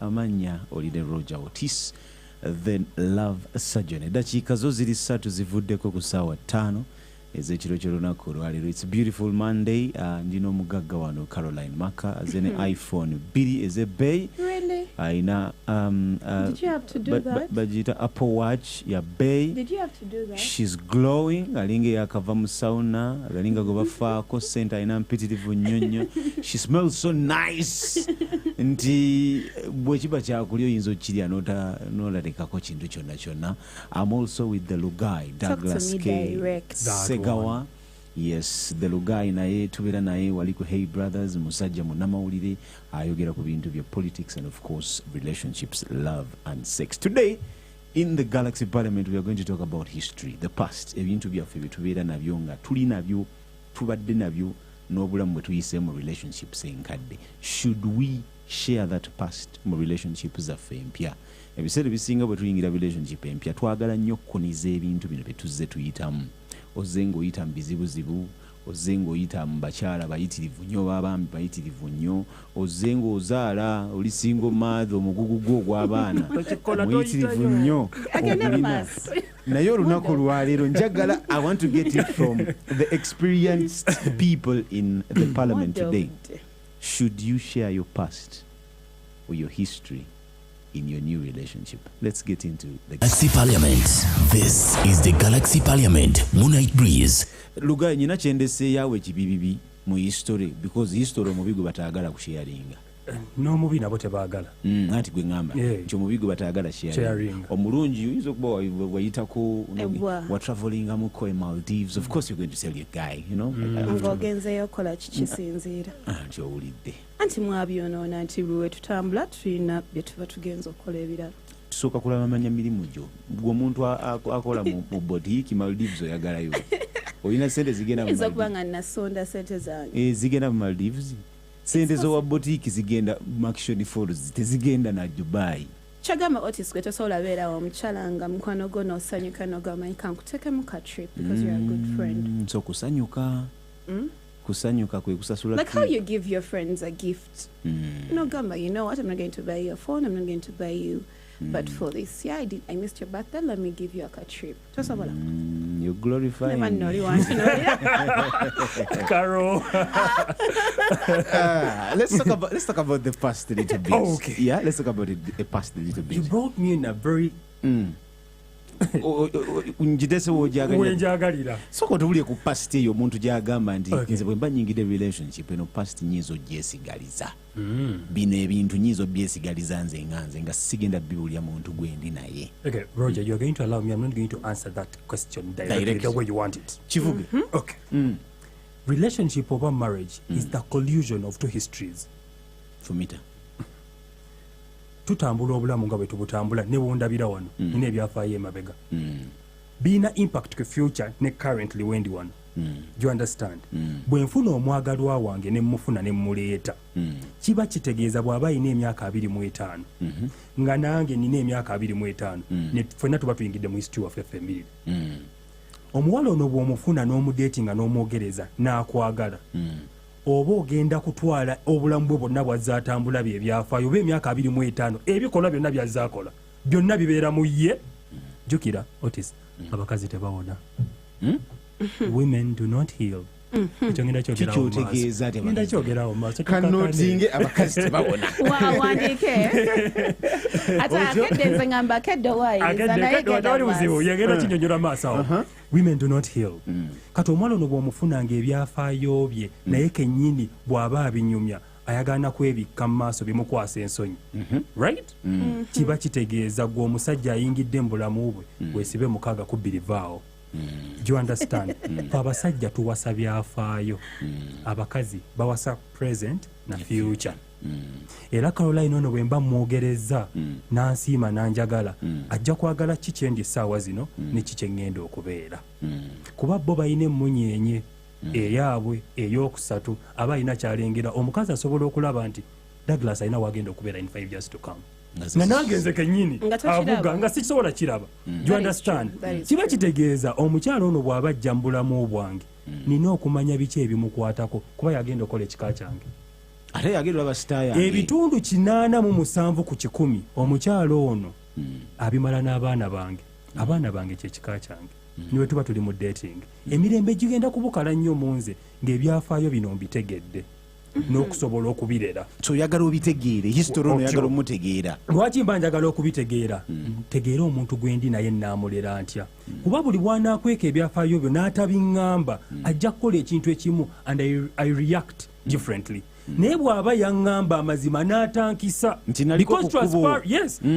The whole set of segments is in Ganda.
amanya olide Roger Otis, then Love Surgeon. Edakiika zo ziri 3 zivuddeko ku ssaawa 5 ez'ekiro ky'olunaku olwaleero. It's beautiful Monday. Ndina omugagga wano Caroline Maka azene iPhone 2 ez'ebbeeyi. Really? Ayina Did you have to do that? bagiyita Apple Watch ya bbeeyi. Did you have to do that? She's glowing. Alinga yakava mu sauna, alinga gwe bafaako ssente, ayina mpitirivu nnyo. She smells so nice. Nti bwekiba kyakulya oyinza okukirya n'olalekako kintu kyonna. I'm also with the Lugai, Douglas K. Segawa. Yes, the Lugai naye tubeera naye wali ku Hey Brothers, musajja munnamawulire ayogera ku bintu bya politics and of course relationships, love and sex. Today in the Galaxy Parliament we are going to talk about history, the past, ebintu byaffe bye tubeera nabyo nga tuli nabyo, tubadde nabyo n'obulamu bwe tuyise mu relationships enkadde. Should we share that past mu relationships zaffe empya? Ebiseera bisinga bwe tuyingira relationship empya twagala nnyo okukuniza ebintu bino bye tuzze tuyitamu. Ozze ng'oyita mu bizibuzibu, ozze ng'oyita mu bakyala bayitirivu nnyo, b'abaami bayitirivu nnyo, ozze ng'ozaala oli single mother, omugugu gwo ogw'abaana muyitirivu nnyo. Naye olunaku lwaleero njagala, I want to get it from the experienced people in the parliament today. Should you share your past or your history in your new relationship? Let's get into the Galaxy Parliament. This is the Galaxy Parliament Moonlight Breeze. Lugai nyina kyendese yawe kibibibi mu history, because history omubigo batagala kusharinga. N'omubi nabo tebaagala. Anti gwe ngamba kyo mubigo batagala sharing. Omulungi uyinza okuba wayitako wa traveling amuko e Maldives. Of course you're going to tell your guy, you know. Ngogenzeyo kola kikisinziira. Anti owulidde. Anti mwabyonoona nti bwe tutambula tulina bye tuba tugenza okukola ebirala. Tusooka kulaba amanya mirimu gyo. Gwe omuntu akola mu boutique Maldives oyagalayo. Olina sente zigenda mu Maldives. Ezokuba nga nasonda sente zange. Zigenda mu Maldives. Sente zowa boutique zigenda Action Falls, tezigenda na Dubai. Chagama Otis gwe tosobola beera omukyala nga mukwano gwo n'osanyuka n'ogamba nkuteekemu ka trip because you're a good friend. So kusanyuka. Kusanyuka kwe kusasula. Like how you give your friends a gift. N'ogamba, you know what, I'm not going to buy you a phone, I'm not going to buy you. But for this, I missed your birthday, let me give you a trip. Tosobola. You're glorifying. Never know you want to know. Carol. Let's talk about the past a little bit. Oh, okay. Yeah, let's talk about the past a little bit. You brought me in a very njidese wenjagalira. Soko tubulye ku past eyo omuntu gyagamba nti nze bwe mba nyingide relationship eno past nyizo gyesigaliza. Bino ebintu nyizo byesigaliza nze nga sigenda bibulya muntu gwendi naye. Okay, Roger, you're going to allow me. I'm not going to answer that question directly the way you want it. Chivuge. Okay. Relationship over marriage is the collusion of two histories. Fumita. Tutambula obulamu nga bwe tubutambula ne wondabira wano nina ebyafaayo emabega. Bina impact ku future ne currently wendi wano. Do you understand? Bwe nfuna omwagalwa wange ne mufuna ne muleeta. Kiba kitegeeza bw'aba ayina emyaka 25 nga nange nina emyaka 25 ne ffenna tuba tuyingidde mu history waffe ffembiri. Omuwala ono bw'omufuna n'omudeetinga n'omwogereza n'akwagala. Oba ogenda kutwala obulamu bwe bwonna bw'azzaatambula bye byafaayo oba emyaka 25 ebikolwa byonna by'azzaakola byonna bibeera mu ye. Jukira Otis, abakazi tebawona. Women do not heal. Kikyotegeeza kyogerawo maaso kanotinge abakazi tebawona. Wandike ate akedde ngamba akedde buzibu yagenda kinyonyola maaso awo. Women do not heal. Kati omwana ono bw'omufunanga ebyafaayo bye naye kennyini bw'aba abinyumya ayagana kwebikka mu maaso bimukwasa ensonyi. Right? Kiba kitegeeza gwe omusajja ayingidde mu bulamu bwe weesibe 6 vaawo. Do you understand? Abasajja tuwasa byafaayo. Abakazi bawasa present na future. Era Caroline ono bwe mba mwogereza n'ansiima n'anjagala ajja kwagala kikyendi essaawa zino ne kikyeŋŋenda okubeera. Kuba bo balina emmunyeenye eyaabwe ey'okusatu aba alina kyalengera. Omukazi asobola okulaba nti Douglas alina wagenda okubeera in 5 years to come. Nga nange nze kennyini avuga nga sikisobola kiraba. Do you understand? Kiba kitegeeza omukyalo ono bw'aba ajja mu bulamu bwange nina okumanya biki ebimukwatako kuba yagenda okola ekika kyange. ate yagerwa abasita yange ebitundu 87 ku 100 omukyalo ono abimala n'abaana bange abaana bange kyekika kyange niwe tuba tuli mu dating emirembe gigenda kubukala nnyo mu nze ng'ebyafaayo bino mbitegedde n'okusobola okubirera so oyagala obitegeere history ono oyagala omutegeera lwaki mba njagala okubitegeera tegeera omuntu gwe ndi naye naamulera ntya kuba buli bw'anaakweka ebyafaayo byo n'atabiŋŋamba ajja kukola ekintu ekimu and I react differently naye bw'aba yaŋŋamba amazima n'atankisa because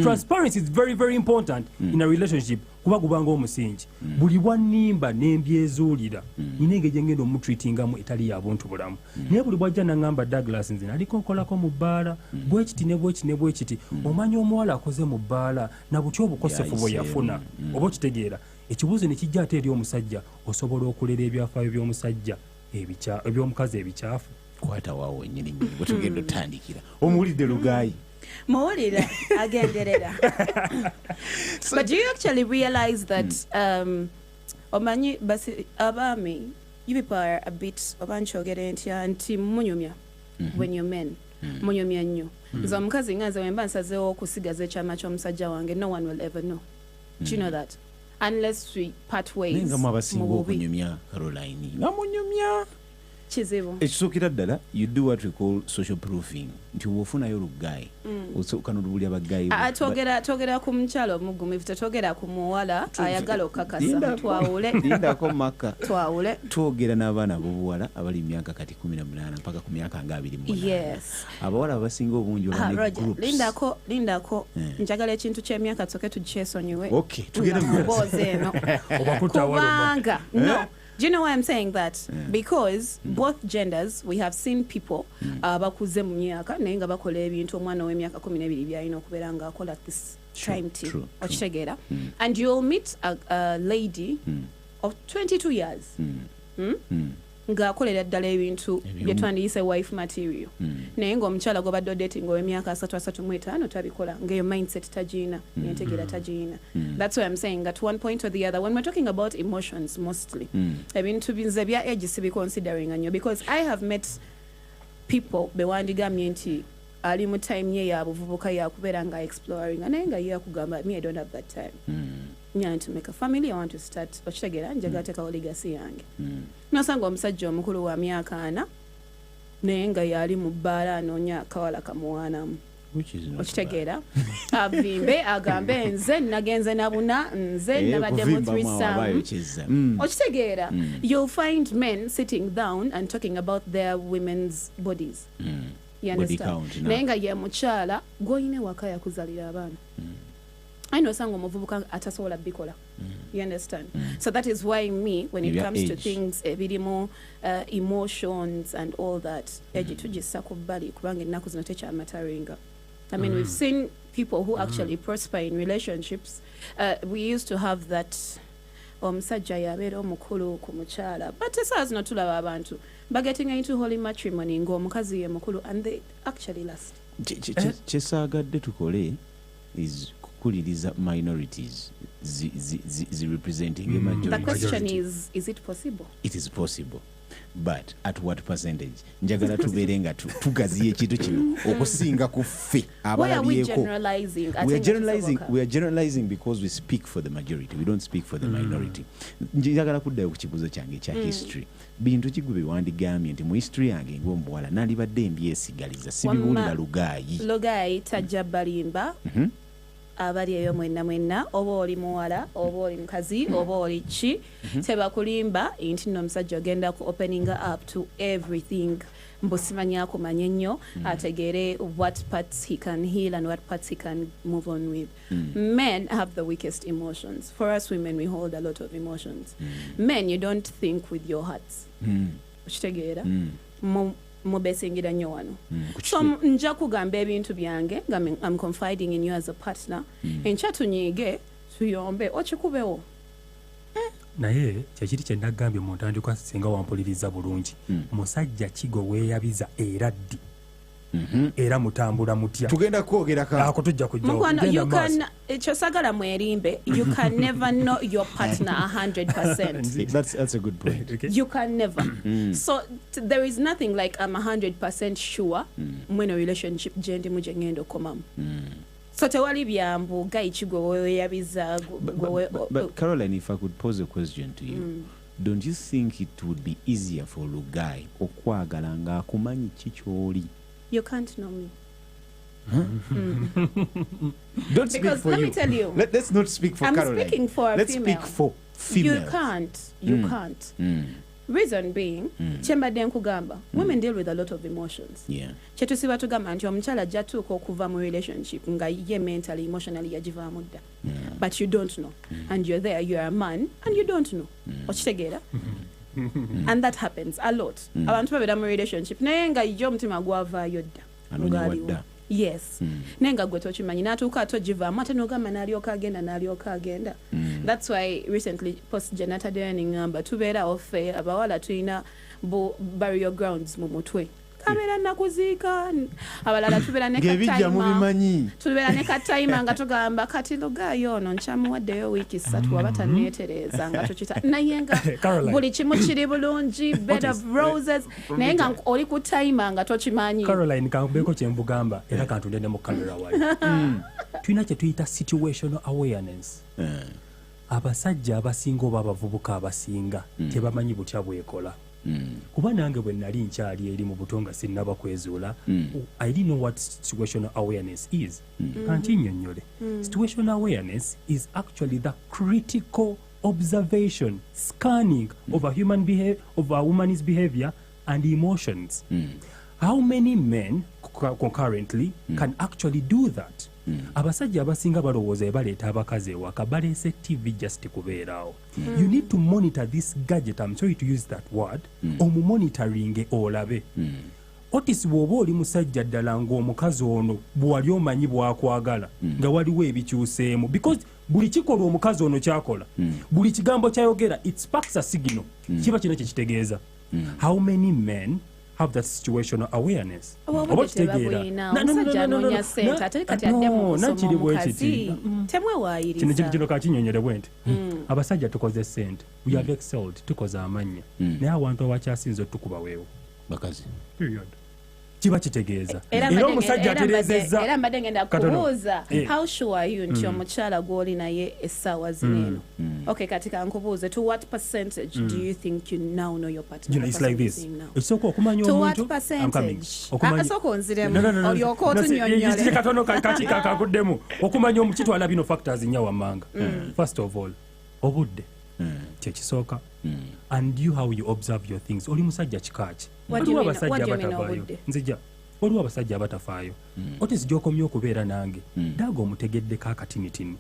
transparency is very very important in a relationship kuba gubanga omusingi buli bwannimba n'embyezuulira nina engeri gye ngenda omutreatingamu etali ya buntu bulamu naye buli bw'ajja naŋŋamba Douglas nze naliko nkolako mu bbaala bwekiti ne bwekiti ne bwekiti omanya omuwala akoze mu bbaala na buti obukosefu bwe yafuna oba okitegeera ekibuuzo ne kijja ate eri omusajja osobola okulera ebyafaayo by'omusajja eby'omukazi ebikyafu kwata waawo nyini bwetugenda otandikira omuwulidde Lugaayi Mawulira agenderera. But do you actually realize that omanyi basi abami you people are a bit obanchogere nti munyumya when you men munyumya nnyo nze omukazi nganze wemba nsazeewo okusigaza ekyama ky'omusajja wange no one will ever know. Do you know that? Unless we part ways. Nenga mwabasinga okunyumya Caroline namunyumya kizibu ekisookera ddala you do what we call social proofing nti wofunayo Lugaayi okanolubulya baggayi twogera ku mukyalo omugumivu tetwogera ku muwala ayagala okakasa twawule lindako maka twawule twogera n'abaana b'obuwala abali myaka kati 18 mpaka ku myaka nga 28 yes abawala abasinga obungi lindako njagala ekintu ky'emyaka tsoke tukyesonyiwe okay tugere mu boze eno kubanga no. Do you know why I'm saying that? Because both genders, we have seen people bakuze mu myaka naye nga bakola ebintu omwana w'emyaka 12 byalina okubeera nga akola this time to okitegeera and you'll meet a lady of 22 years ng'akolera ddala ebintu bye twandiyise wife material naye ng'omukyala gw'obadde dating ow'emyaka 35 tabikola ng'eyo mindset tagiina yentegeera tagiina. That's why I'm saying at one point or the other when we're talking about emotions mostly ebintu binze bya age sibi considering nnyo because I have met people bewandigambye nti ali mu time ye ya buvubuka ya kubeera nga exploring naye nga ye akugamba me I don't have that time. I to make a family, I want to start okitegeera njagala teekawo legacy yange nosanga omusajja omukulu wa myaka 4 naye nga yali mu bbaala anoonya akawala kamuwaanamu okitegeera avimbe agambe nze nagenze nabuna nze nabadde mu threesome okitegeera you'll find men sitting down and talking about their women's bodies you understand naye nga ye mukyala gw'olina ewaka yakuzalira abaana I know sango muvubuka atasobola bikola. You understand? So that is why me, when it comes to things, ebirimu, emotions and all that, tujisa kubali kubanga ennaku zino tekyamataringa. I mean, we've seen people who actually prosper in relationships. We used to have that omusajja yabeera omukulu ku mukyala. But esaawa zino tulaba abantu getting into holy matrimony ng'omukazi ye mukulu and they actually last. Kyesaagadde tukole is kuliriza minorities representing a majority. The question is it possible? It is possible, but at what percentage? Njagala tubeere nga tugaziye ekintu kino okusinga ku ffe abalabyeko. We are generalizing because we speak for the majority. We don't speak for the minority. Njagala kuddayo ku kibuuzo kyange ekya history. Bintu kigwe bewandigambye nti mu history yange ng'omuwala nandibadde mbyesigaliza sibibuulira Lugaayi tajja balimba abali eyo mwenna oba oli muwala oba oli mukazi oba oli ki tebakulimba nti nno omusajja ogenda ku opening up to everything mbusimanya akumanye nnyo ategeere what parts he can heal and what parts he can move on with. Men have the weakest emotions. For us women we hold a lot of emotions. Men you don't think with your hearts okitegeera mubesingira nnyo wano so nja kugamba ebintu byange nga I'm confiding in you as a partner enkya tunyiige tuyombe okikubewo naye kyekiri kye nagambye mu ntandikwa singa wampuliriza bulungi musajja kigo weeyabiza era ddi era mutambula mutya tugenda kwogera ako tujja mukwano you can ekyo sagala mwerimbe you can never know your partner 100%. That's a good point. Okay. You can never. So there is nothing like I'm 100% sure when a relationship jendi muje ngendo komamu. So tewali byambu gayichi gwe yabiza But Caroline, if I could pose a question to you, don't you think it would be easier for Lugai okwagala nga akumanyi kicholi? You can't know me. Don't speak Because for let you. me tell you, Let's not speak for I'm Caroline. speaking for a Let's female. speak for females. You can't. Reason being, chembadde nkugamba, women deal with a lot of emotions. Yeah. Kyetusiba tugamba nti omukyala jatuuka okuva mu relationship nga ye mentally, emotionally yagivaamu dda. But you don't know. And you're there, you're a man, and you don't know. Okitegeera? And that happens a lot. Abantu babeera mu relationship naye nga yo omutima gwavaayo dda. Anoonya wadda. Yes. Naye nga gwe tokimanyi n'atuuka atogivaamu ate n'ogamba n'alyoka agenda. That's why recently post Janata ngamba tubeerawo ffe abawala tulina burial grounds mu mutwe. Kabeera nakuziika abalala tubeera ne katayima nga tugamba kati Lugaayo ono nkyamuwaddeyo wiiki 3 waba tanneetereza nga tukita naye nga buli kimu kiri bulungi bed of roses naye nga oli ku tayima nga tokimanyi. Caroline kambeeko kyembugamba era kantundende mu kamera wayo tulina kye tuyita situational awareness. Abasajja abasinga oba abavubuka abasinga tebamanyi butya bwekola. Kuba nange bwe nali nkyali eri mu buto nga sinnaba kwezuula, I didn't know what situational awareness is. Kanti nnyonnyole. Situational awareness is actually the critical observation, scanning of a woman's behavior and emotions. How many men concurrently can actually do that? Abasajja abasinga balowooza baleeta abakazi ewaka baleese TV just kubeeraawo. You need to monitor this gadget, I'm sorry to use that word, omumonitoring olabe. Otis bw'oba oli musajja ddala ng'omukazi ono bw'ali omanyi bw'akwagala nga waliwo ebikyuseemu because buli kikola omukazi ono kyakola buli kigambo kyayogera it sparks a signal kiba kino kye kitegeeza. How many men have that situational awareness? Kino kakinyonyere bwe nti abasajja tukoze ssente, we have excelled, tukoze amannya naye awantu awakyasinze otukuba weewo bakazi. period. Kiba kitegeeza era omusajja atereezezza era mbadde ngenda kubuuza how sure are you nti omukyala gw'oli naye essaawa zineeno. Okay, kati kankubuuze to what percentage do you think you now know your partner? You know, it's like this. Ekisooka okumanya To omuntu what percentage? Okumanyi- Akasooka onziremu olyoka otunnyonnyole. katono kati kakakuddemu okumanya omukitwala bino factors nnya wammanga. First of all obudde kyekisooka and you how you observe your things. Oli musajja kikaaki What do you waliwo mean- what abasajja do you mean abatafaayo obudde? nzija waliwo abasajja abatafaayo Otis gy'okomye okubeera nange daaga omutegeddeko akatinitini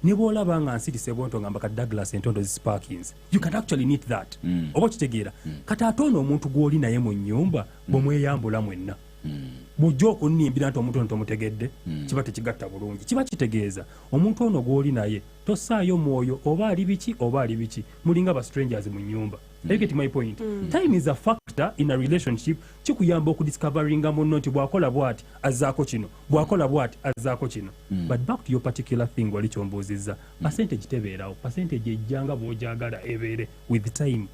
ne bw'olaba nga nsirise bonto ngamba ka Douglas entondo zisparkins you can actually need that oba okitegeera kati ate ono omuntu gw'oli naye mu nnyumba bw'omweyambula mwenna bw'ojja okunnimbira nti omuntu ono tomutegedde kiba tekigatta bulungi. Kiba kitegeeza omuntu ono gw'oli naye tossaayo mwoyo oba ali biki mulinga ba strangers mu nnyumba. You get my point? Time is a factor in a relationship. Kikuyamba okudiscoveringa munno nti bw'akola bw'ati azzaako kino bw'akola bw'ati azzaako kino. But back to your particular thing wali kyombuuzizza percentage tebeerawo. Percentage ejjanga bw'ogyagala ebeere with time.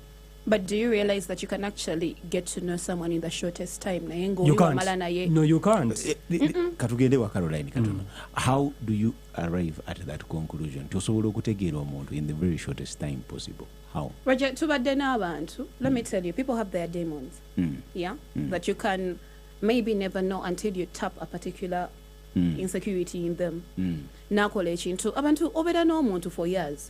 But do you realize that you can actually get to know someone in the shortest time? Naye You ng'oli can't. wamala naye. No, you can't. Katugende wa Caroline katono. How do you arrive at that conclusion? Tosobola okutegeera omuntu in the very shortest time possible. How? Roger, tubadde n'abantu. Let me tell you, people have their demons. Yeah? That you can maybe never know until you tap a particular insecurity in them. Nakola ekintu. Abantu obeera n'omuntu for years.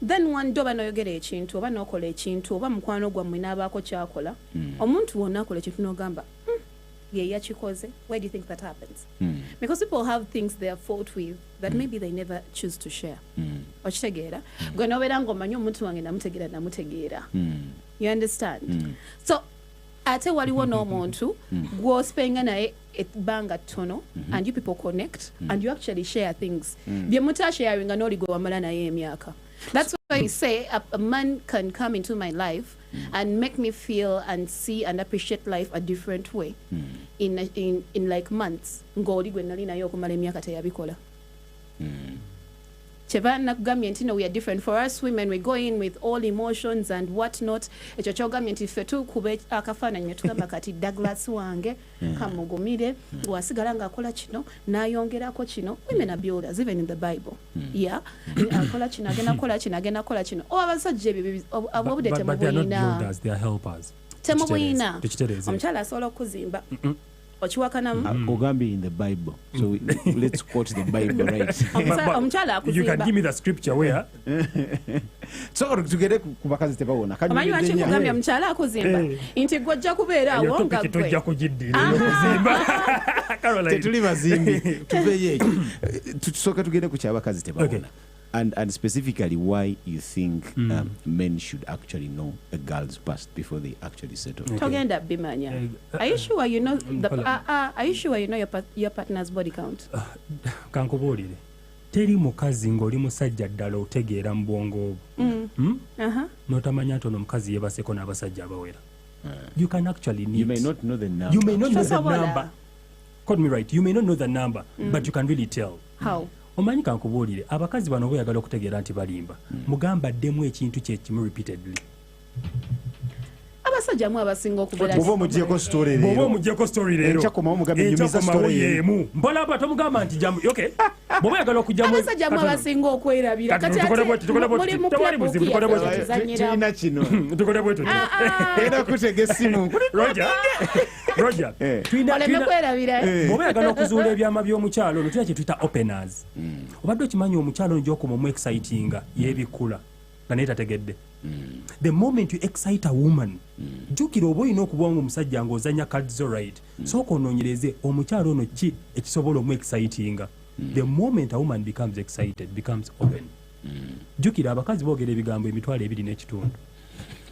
Then one day oba n'oyogera ekintu oba n'okola ekintu oba mukwano gwammwe n'abaako kyakola omuntu wonna akola ekintu n'ogamba ye yakikoze. Why do you think that happens? Because people have things they are fought with that maybe they never choose to share. Okitegeera gwe n'obeera ng'omanyi omuntu wange namutegeera. You understand? So ate waliwo n'omuntu gw'ospenga naye ebbanga ttono and you people connect and you actually share things bye mutasharinga n'oli gwe wamala naye emyaka. That's why you say a man can come into my life and make me feel and see and appreciate life a different way in like months ng'oli gwe nali naye okumala emyaka teyabikola. Cheva nakugambye nti no, we are different. For us women, we go in with all emotions and whatnot. Ekyo kyogambye nti ffe tukube akafaananyi ne tugamba kati Douglas wange kamugumire bw'asigala ng'akola kino n'ayongerako kino. Women are builders even in the Bible. Yeah, akola kino agenda kola kino agenda kola kino. Abasajja ebyo obudde temubuyina. But they are not builders, they are helpers. Temubuyina omukyala asobola okuzimba Ogambi in the Bible. So let's quote the Bible, right? You can give me the scripture where? So tugere ku bakazi tebawona. Amanyi wachi kugambya omukyala akuzimba nti gojja kubeera awo nga gwe. Tojja kugiddira okuzimba. Caroline. Tetuli bazimbi. Tubeye. Tusoka tugere ku kyabakazi tebawona. And specifically why you think men should actually know a girl's past before they actually settle. Togenda bimanya. Are you sure you know are you sure you know your partner's body count? Kankubuulire. Teri mukazi ng'oli musajja ddala otegeera mu bwongo obwo. N'otamanya nti ono mukazi yeebaseko n'abasajja abawera. You can actually need. You may not know the number. You may not know the number. Quote me right. You may not know the number, but you can really tell. How? Omanyi kankubuulire abakazi bano boyagala okutegeera nti balimba mugamba ddemu ekintu kye kimu repeatedly. Abasajja mu abasinga okubeera Bobo mujjeko story leero. Bobo mujjeko story leero. Enchakoma omugambe nyumiza story yemu. Mbola aba tomugamba nti jamu. Okay. Bobo yagala okujjamu. Abasajja mu abasinga okwerabira. Kati tukole buzibu tukole bwetyo. Kina kino. Tukole bwetyo. Era kutege simu. Roger. Oleme kwerabira. Bobo yagala okuzuula ebyama by'omukyalo ono tuyita kyetuyita openers. Obadde okimanyi omukyalo ono gy'okoma mu excitinga y'ebikula nga naye tategedde. The moment you excite a woman, jukira oba olina okuba omusajja ng'ozanya cards right. Sooka onoonyereze omukyalo ono ki ekisobola omu excitinga. The moment a woman becomes excited, becomes open. Jukira abakazi boogera ebigambo emitwalo 2.5.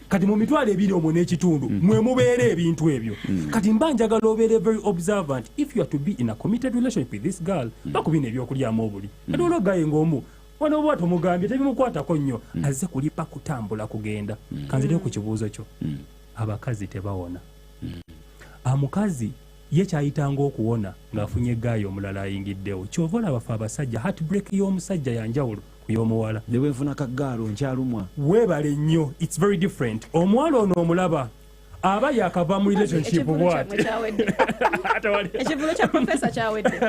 Kati mu mitwalo 2.5 mwe mubeera ebintu ebyo. Kati mba njagala obeere very observant. If you are to be in a committed relationship with this girl, bakubina ebyokulyamu obuli. Kati olwogaye ng'omu wano bwatu mugambye tebimukwatako nnyo azze kulipa kutambula kugenda. Kanzireo ku kibuuzo kyo. Abakazi tebawona. Amukazi ye kyayitanga okuwona ng'afunye eggaayo omulala ayingiddewo. Kyova olaba ffe abasajja heartbreak y'omusajja yanjawulo ku y'omuwala. Ne bwenfuna kaggaalo nkyalumwa. Weebale nnyo. It's very different. Omuwala ono omulaba aba yakava mu relationship bw'ati. Ekivulo kya professor kyawedde.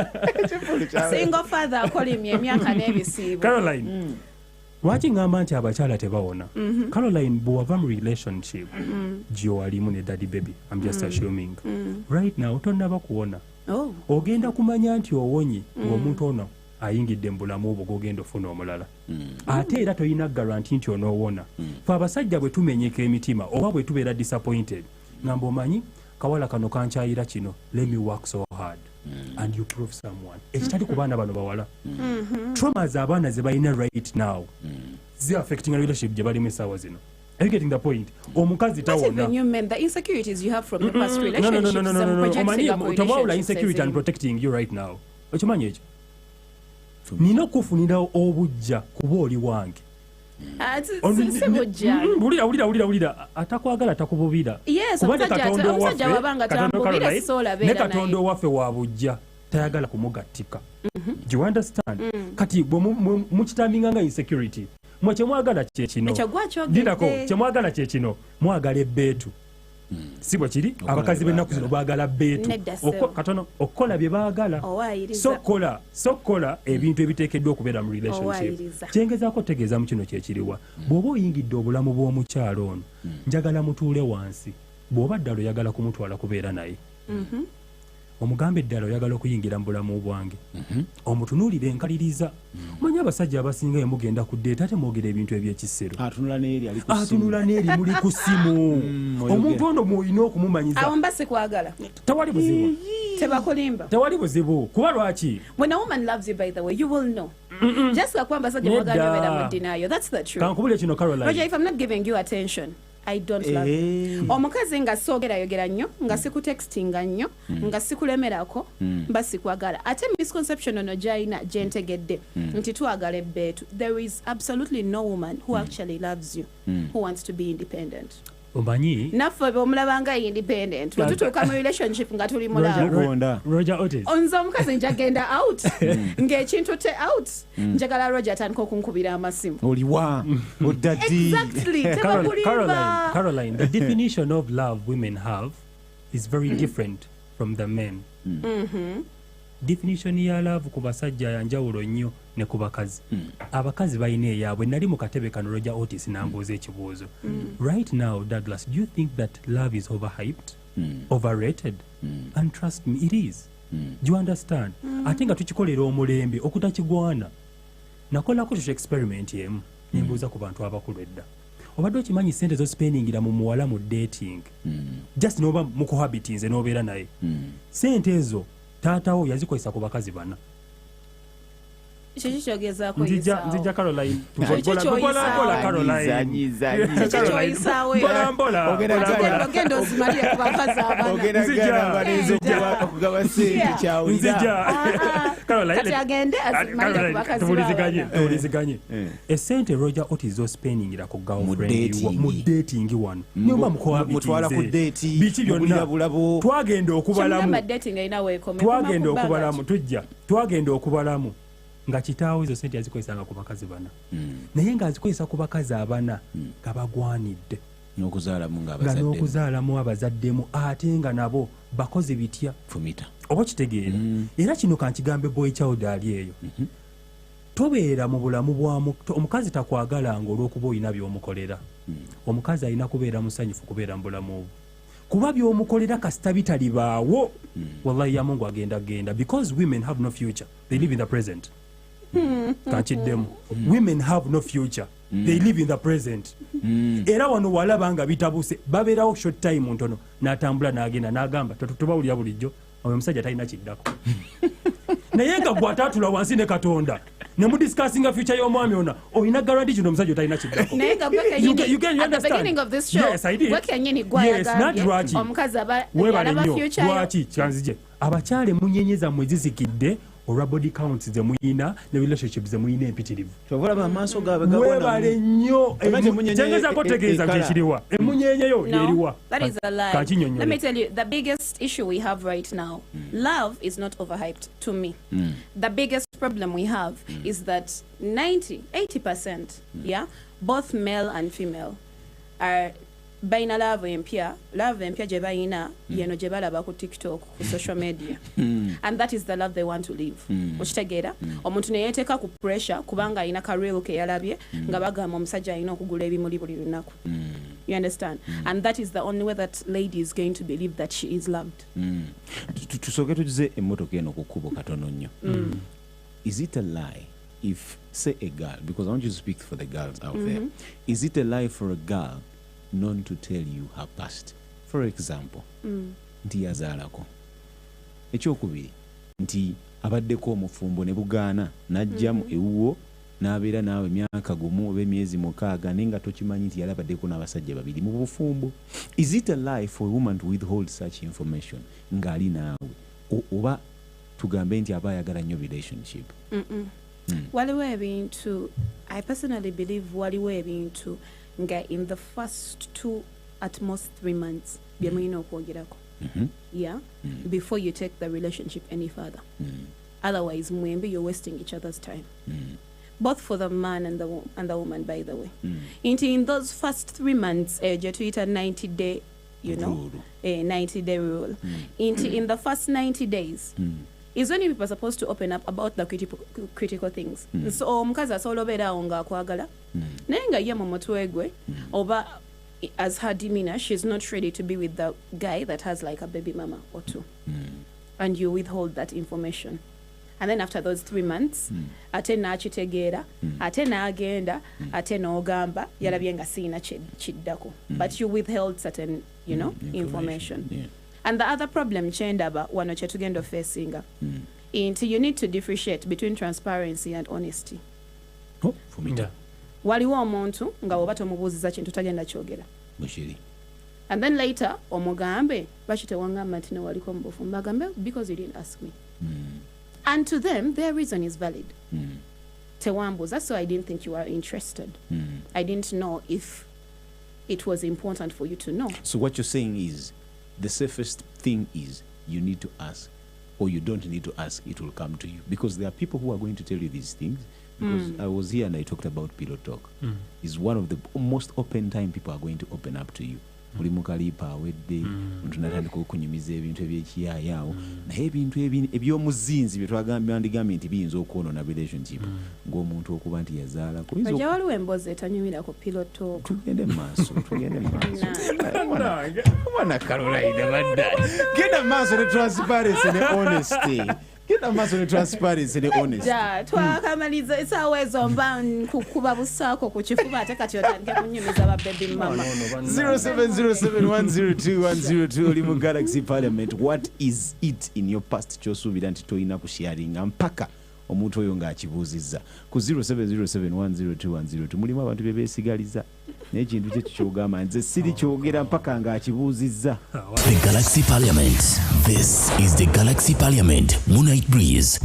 Single father akolimye emyaka n'ebisiibo. Caroline. Lwaki ngamba nti abakyala tebawona? Caroline bw'ova mu relationship gy'owalimu ne daddy baby. I'm just assuming. Right now tonnaba kuwona. Ogenda kumanya nti owonye ng'omuntu ono ayingidde mu bulamu obwo g'ogenda ofuna omulala. Ate era toyina garanti nti onoowona. Fe abasajja bwe tumenyeka emitima oba bwe tubeera disappointed ngamba omanyi kawala kano kankyayira kino, let me work so hard and you prove someone. Ekitali ku baana bano bawala. Traumas abaana ze balina right now zi affecting a relationship gye balimu essaawa zino. Are you getting the point? Omukazi tawona. What even you meant the insecurities you have from your past relationships? No. Omanyi tewawula insecurity and protecting you right now. Okimanyi ekyo? Nina okufunira obujja kuba oli wange. Wulira atakwagala takububira. Kubadde Katonda owaffe wa bujja tayagala kumugattika. Do you understand? Kati mukitambinga nga insecurity mwe kyemwagala kyekino. Dinako kyemwagala kyekino mwagala ebbeetu. Si bwe kiri abakazi b'ennaku zino baagala bbeetu. Katono okukola bye baagala. Sokola ebintu ebiteekeddwa okubeera mu relationship. Kyengezaako tegeeza mu kino kyekiriwa. Bw'oba oyingidde obulamu bw'omukyalo ono njagala mutuule wansi. Bw'oba ddala oyagala kumutwala kubeera naye. Omugambe eddala oyagala okuyingira mu bulamu bwange. Omutunuulire enkaliriza. Manyi abasajja abasinga ye mugenda ku ddeeta ate mwogera ebintu eby'ekisero. Atunula n'eri muli ku simu. Omuntu ono mwolina okumumanyiza. Awo mba sikwagala. Tewali buzibu. Tebakulimba. Tewali buzibu. Kuba lwaki? When a woman loves you, by the way, you will know. Just like kwamba abasajja mwagala beera mu denial. That's the truth. Kankubule kino Caroline. Roger, if I'm not giving you attention, I don't love you. Omukazi nga soogera nnyo, nga sikutextinga nnyo, nga sikulemerako, mba sikwagala. Ate misconception ono gy'alina gyentegedde nti twagala ebbeetu. There is absolutely no woman who actually loves you, who wants to be independent. omanyi naffe bomulaba nga independent wetutuuka mu relationship nga tuli mulaabo Roger Otis nze omukazi njagenda out ng'ekintu te out njagala Roger atandika okunkubira amasimu oliwa odaddi exactly tebakulimba Caroline, the definition of love women have is very different from the men. Definition ya love ku basajja yanjawulo nnyo ne ku bakazi. Abakazi balina eyaabwe. Nali mu katebe kano Roger Otis n'ambuuza ekibuuzo. Right now, Douglas, do you think that love is overhyped? Overrated? And trust me, it is. Do you understand? Ate nga tukikolera omulembe okutakigwana. Nakolako tuki experiment emu nembuuza ku bantu abakulu edda. Obadde okimanyi ssente z'ospeningira mu muwala mu dating. Just n'oba mu cohabitinze n'obeera naye. Ssente ezo taatawo yazikozesa ku bakazi bana. kiki kyogezaako Nzija Caroline. Kyoyisaawo. Caroline. kyoyisaawo ogenda ozimalire ku bakazi okugaba sente kyawulira kati agende azimalire ku bakazi tubuliziganye esente Roger Otis z'ospeningira ku girlfriend mu dating wano nyumba mutwala ku date biki byonna bulabo twagenda okubalamu dating ayina weekome twagenda okubalamu nga kitaawo ezo sente yazikozesanga ku bakazi bana naye ng'azikozesa ku bakazi abana nga bagwanidde n'okuzaalamu abazaddemu ate nga nabo bakozi bitya fumita oba kitegeera era kino kankigambe boy child ali eyo tobeera mu bulamu bwamu omukazi takwagalanga olw'okuba olina by'omukolera omukazi alina kubeera musanyufu kubeera mu bulamu obwo kuba by'omukolera kasita bitalibaawo wallahi yamungu agenda because women have no future they live in the present kankiddemu women have no future they live in the present era wano walaba nga bitabuse babeerawo short time ntono n'atambula n'agenda n'agamba tubawulira bulijjo oyo omusajja talina kiddako naye nga gw'ataatula wansi ne katonda ne mudiscussinga future y'omwami ona olina garanti kino omusajja talina kiddako naye nga at the beginning of this show wekenyini gwayagambye omukazi weebale alaba nnyo future lwaki kyanzije abakyale munyenye zammwe zizikidde olwa body counts ze muyina ne relationship ze muyina empitirivu kyobalaba amaaso gaabwe webale nnyo kyengezaako tegeeza kyekiriwa emunyenye yo yeriwa that is a lie. kakinyonyola Let me tell you, the biggest issue we have right now, love is not overhyped to me. The biggest problem we have is that 80%, yeah, both male and female are baina love empya gye bayina yeno gye balaba ku TikTok ku social media and that is the love they want to live okitegeera omuntu neyeteeka ku pressure kubanga alina kareel ke yalabye nga bagamba omusajja alina okugula ebimuli buli lunaku you understand and that is the only way that lady is going to believe that she is loved. Tusooke tugize emmotoka eno ku kkubo katono nnyo. Is it a lie if say a girl, because I want you to speak for the girls out there, is it a lie for a girl not to tell you her past? For example, nti yazaalako ekyokubiri nti abaddeko omufumbo ne bugaana n'ajjamu ewuwo n'abeera naawe emyaka gumu oba emyezi 6 naye nga tokimanyi nti yalabaddeko n'abasajja babiri mu bufumbo. Is it a lie for a woman to withhold such information ng'ali naawe oba tugambe nti aba ayagala nnyo relationship? Waliwo ebintu, I personally believe waliwo ebintu nga in the first 2 at most 3 months byemulina okwogerako yeah before you take the relationship any further otherwise mwembi you're wasting each other's time both for the man and the woman by the way in those first 3 months gye tuyita 90 day you know 90 day rule in the first 90 days is when people are supposed to open up about the critical things. So omukazi asobola obeerawo ng'akwagala naye nga ye mu mutwe gwe oba as her demeanor she's not ready to be with the guy that has like a baby mama or 2 and you withhold that information and then after those 3 months ate n'akitegeera ate n'agenda ate n'ogamba yalabye nga siina kiddako but you withheld certain you know information. And the other problem chendaba wano chetugendo facinga into you need to differentiate between transparency and honesty. For me waliwo omuntu nga oba tomubuuziza kintu tagenda kyogera mushiri and then later omugambe bakitewangamba nti newaliko mubufu mbagambe because you didn't ask me and to them their reason is valid tewambuuza so I didn't think you were interested I didn't know if it was important for you to know. So what you're saying is the safest thing is you need to ask, or you don't need to ask, it will come to you. Because there are people who are going to tell you these things. Because I was here and I talked about pillow talk. It's one of the most open time people are going to open up to you. Buli mukalipa awedde omuntu natandika okunyumiza ebintu ebyekiyaayawo naye ebintu ebyomuzinzi bye twagambandigambye nti biyinza okwonoona relationship ng'omuntu okuba nti yazaala Ojja waliwo emboozi etanyumira ku pillow talk. tugende mu maaso mwana Caroline badda genda mu maaso ne transparency ne honesty. Twakamaliza esaawa ezo mba kukuba busaako ku kifuba ate kati otandike kunyumiza ba baby mama. 0707102102 oli mu Galaxy Parliament. What is it in your past ky'osuubira nti toyina kusharinga mpaka omuntu oyo ng'akibuuzizza ku 0707102102 mulimu abantu bye beesigaliza n'ekintu kye kyogamba nze siri kyogera mpaka ng'akibuuzizza. The Galaxy Parliament. This is the Galaxy Parliament Moonlight Breeze.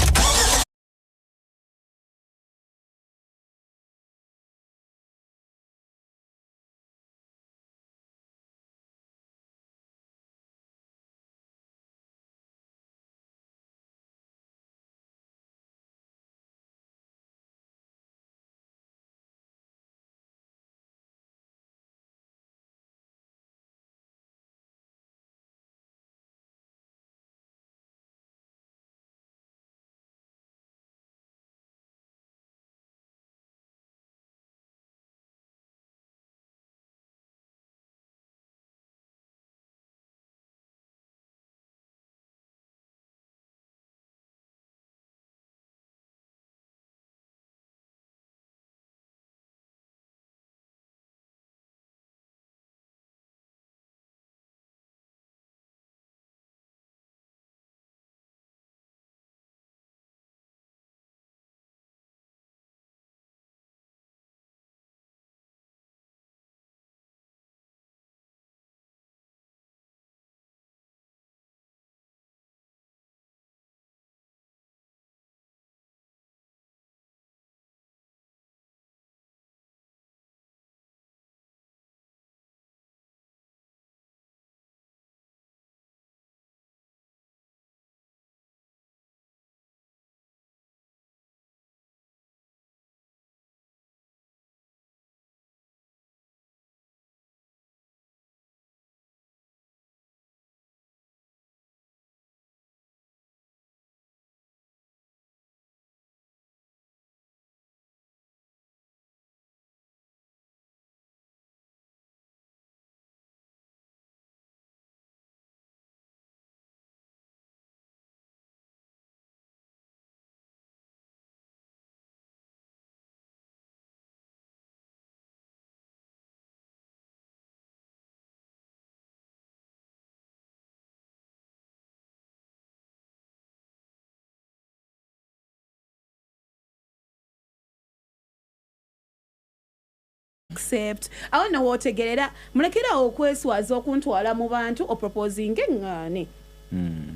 Accept. I don't know what to get it. Mulekera okweswaza okuntwala mu bantu oproposing ngane.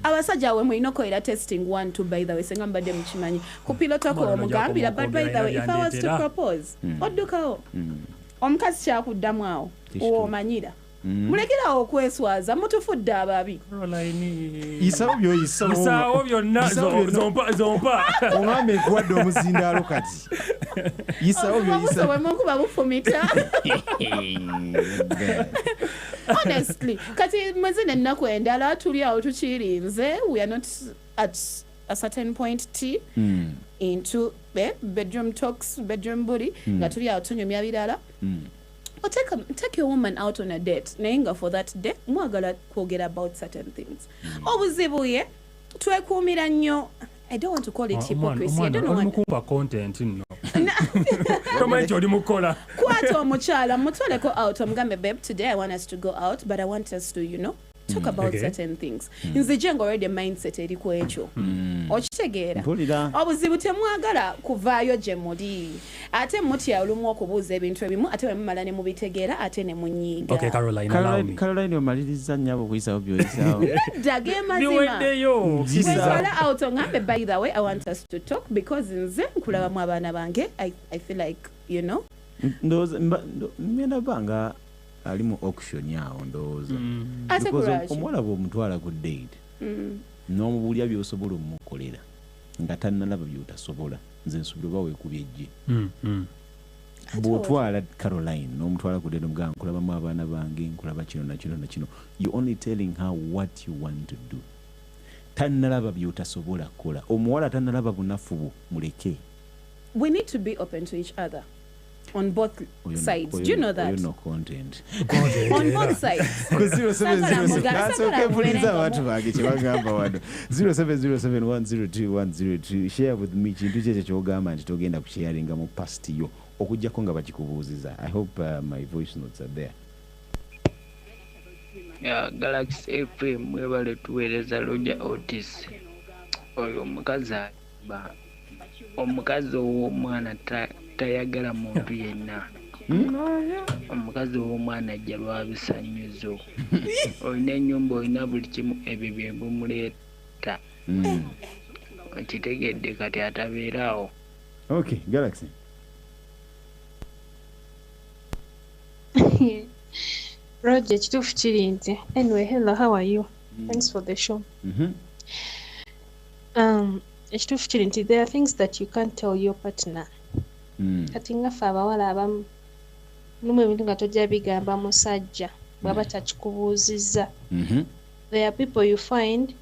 Abasajja we mulina koera testing 1 2 by the way senga mbadde mukimanyi ku pilot ko omugambira but by the way if I was to propose oddukawo omukazi kyakuddamu awo omanyira mulekera okweswaza mutufudde ababi isawo byonna zompa ongambe kuwadde omuzindaalo kati isawo we munkuba bufumita honestly kati mwezine ennaku endala tuli awo tukirinze we are not at a certain point into bedroom talks bedroom booty nga tuli awo tunyumya birala or take your woman out on a date nainga for that day mwagala kwogera about certain things obuzibu ye twekuumira nnyo I don't want to call it hypocrisy. I don't know what content no. Comment oli mukola. Kwata omukyala mutwaleko out omugambe babe today I want us to go out but I want us to talk about certain things. Nze jengo already mindset eriko ekyo. Okitegeera. Obuzibu temwagala kuvaayo gye muli. Ate mutya olumu okubuuza ebintu ebimu ate bwemumala ne mubitegeera ate ne munyiiga. Okay, Caroline omaliriza nnyabo kuyisawo byoyisawo. Dage mazima. Kisala out ongambe by the way I want us to talk because nze nkulabamu abaana bange I feel like ngenda banga ali mu auction yawo ndowooza Ate kulwaki? omuwala bw'omutwala ku date n'omubuulya by'osobola omukolera nga tannalaba by'otasobola nze nsuubira oba weekubye ejje bw'otwala Caroline n'omutwala ku date omugamba nkulabamu abaana bange nkulaba kino nakino nakino you only telling her what you want to do tannalaba by'otasobola kukola omuwala tannalaba bunafu bwo muleke. We need to be open to each other on both sides. Do you know that? No content. On both sides. 0707102102 share with me kintu kyekyo kyogamba nti togenda kusharinga mu past yo okujjako nga bakikubuuziza. I hope my voice notes are there. Galaxy FM mwebale tuweereza Roger Otis oyo omukazi ow'omwana tayagala muntu yenna omukazi ow'omwana ajja lwabisanyuzo olina ennyumba olina buli kimu ebyo bye bumuleeta kitegedde kati atabeerawo. Okay, Galaxy. Roger, kituufu kiri nti. Anyway, hello, how are you? Thanks for the show. Ekituufu kiri nti there are things that you can't tell your partner. Kati ngaffe abawala abamu lumu ebintu nga tojja bigamba musajja bw'aba takikubuuzizza. There are people you find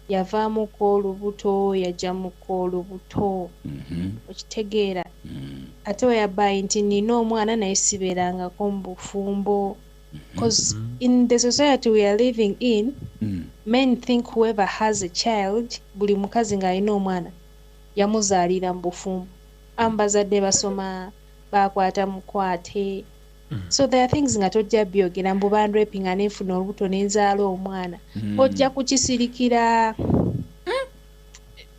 yavaamuko olubuto yajjamuko olubuto okitegeera ate weyabayi nti nina omwana naye sibeerangako mu bufumbo. Because in the society we are living in, men think whoever has a child, buli mukazi ng'alina omwana yamuzaalira mu bufumbo. Ambazadde basoma bakwata mukwate. So there are things nga tojja byogera mbu bandrepinga nenfuna olubuto nenzaala omwana. Ojja kukisirikira.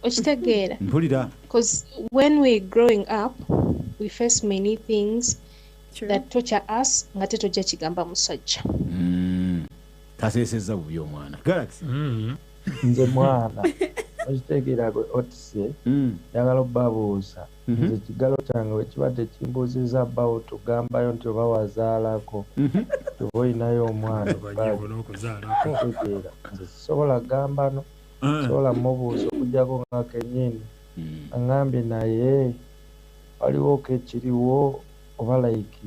Okitegeera. Because when we're growing up, we face many things that torture us nga tetojja kigamba musajja. Taseesezza bubi omwana. Galaxy. Nze mwana okitegeera gwe otise njagala obbabuuza nze kigalo kyange bwe kibadde kimbuuzizza bbawo tugambayo nti oba wazaalako oba olinayo omwana okitegeera nze sisobola gambano sobola mubuuza okujjako nga kennyini aŋambye naye waliwo kekiriwo oba like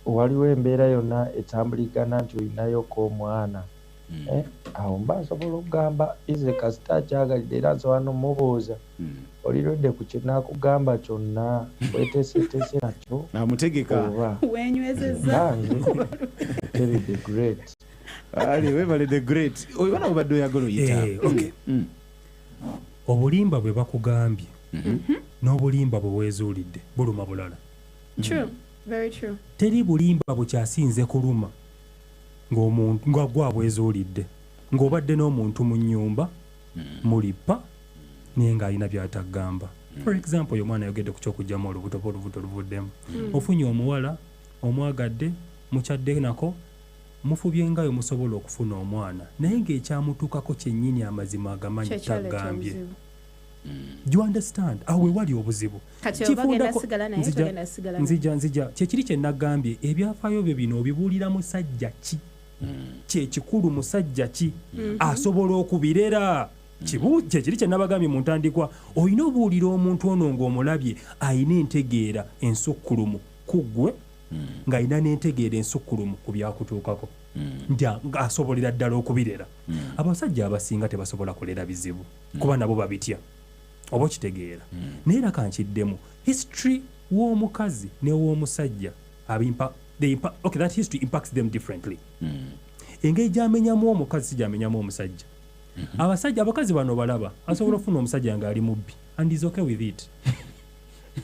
waliwo embeera yonna etambuligana nti olinayoko omwana awo mba nsobola okugamba ize kasita akyagalidde era nsobola n'omubuuza olirudde ku kinakugamba kyonna weteeseteese nakyo amutegeka wenywezezza Terry the Great ali webale the great oyibona obadde oyagala oyita. Okay. Obulimba bwe bakugambye n'obulimba bwe weezuulidde buluma bulala. True. Very true. Teri bulimba bukyasinze kuluma ng'omuntu nga gwe abwezuulidde ng'obadde n'omuntu mu nnyumba mulippa naye ng'alina by'atagamba. For example, oyo omwana ayogedde ku ky'okugyamu olubuto luvuddemu. Ofunye omuwala omwagadde mukyadde nako mufubye ngayo musobola okufuna omwana naye ng'ekyamutuukako kyennyini amazima agamanyi taggambye. Do you understand? Awe wali obuzibu. Nzija kyekiri kye nagambye ebyafaayo bye bino obibuulira musajja ki? Kyekikulu musajja ki asobola okubirera? Kyekiri kye nabagambye mu ntandikwa olina obuulira omuntu ono ng'omulabye ayina entegeera ensukkulumu ku ggwe ng'ayina n'entegeera ensukkulumu ku byakutuukako ng'asobolera ddala okubirera. Abasajja abasinga tebasobola kulera bizibu kuba nabo babitya. Oba kitegeera naye era kankiddemu history w'omukazi ne w'omusajja okay, that history impacts them differently. Engeri gyamenyamu omukazi si gyamenyamu omusajja. Abakazi bano balaba asobola okufuna omusajja nga ali mubbi and is okay with it.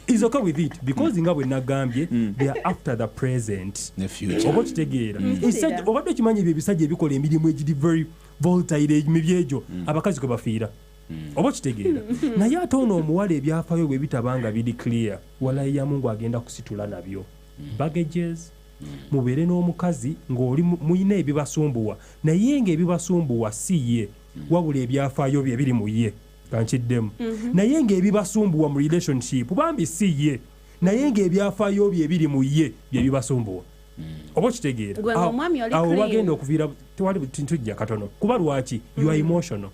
Is okay with it because nga bwe nagambye they are after the present oba kitegeera obadde okimanyi ebyo ebisajja ebikola emirimu egiri very volatile emibyo egyo abakazi kwe bafiira oba kitegeera naye ate ono omuwala ebyafaayo bwe bitabanga biri clear walayiyamu ng'agenda kusitula nabyo baggages. Mubeere n'omukazi ng'oli muyina ebibasumbuwa naye ng'ebibasumbuwa si ye wabula ebyafaayo bye biri mu ye kankiddemu naye ng'ebibasumbuwa mu relationship bambi si ye naye ng'ebyafaayo bye biri mu ye bye bibasumbuwa. oba okitegeera Gwe ng'omwami oli awo clean. wagenda okuviira tewali tujja katono kuba lwaki you are emotional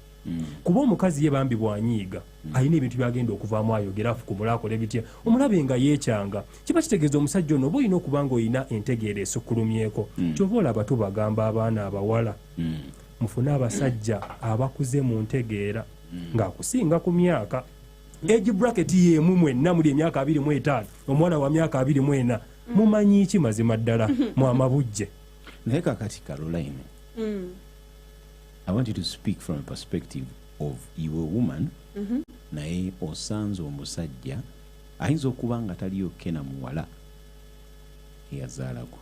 kuba omukazi ye bambi bwanyiiga alina ebintu byagenda okuvaamu ayogera afukumula akola bitya omulabe nga yeekyanga kiba kitegeeza omusajja ono oba olina okuba nga olina entegeera esukkulumyeko kyova olaba tubagamba abaana abawala mufune abasajja abakuze mu ntegeera ng'akusinga ku myaka age bracket yemu mwenna muli emyaka 25 omwana wa myaka 24 mumanyi ki mazima ddala mu amabujje naye kakati Caroline, I want you to speak from a perspective of you a woman naye osanze omusajja ayinza okuba nga taliyo kena muwala eyazaalako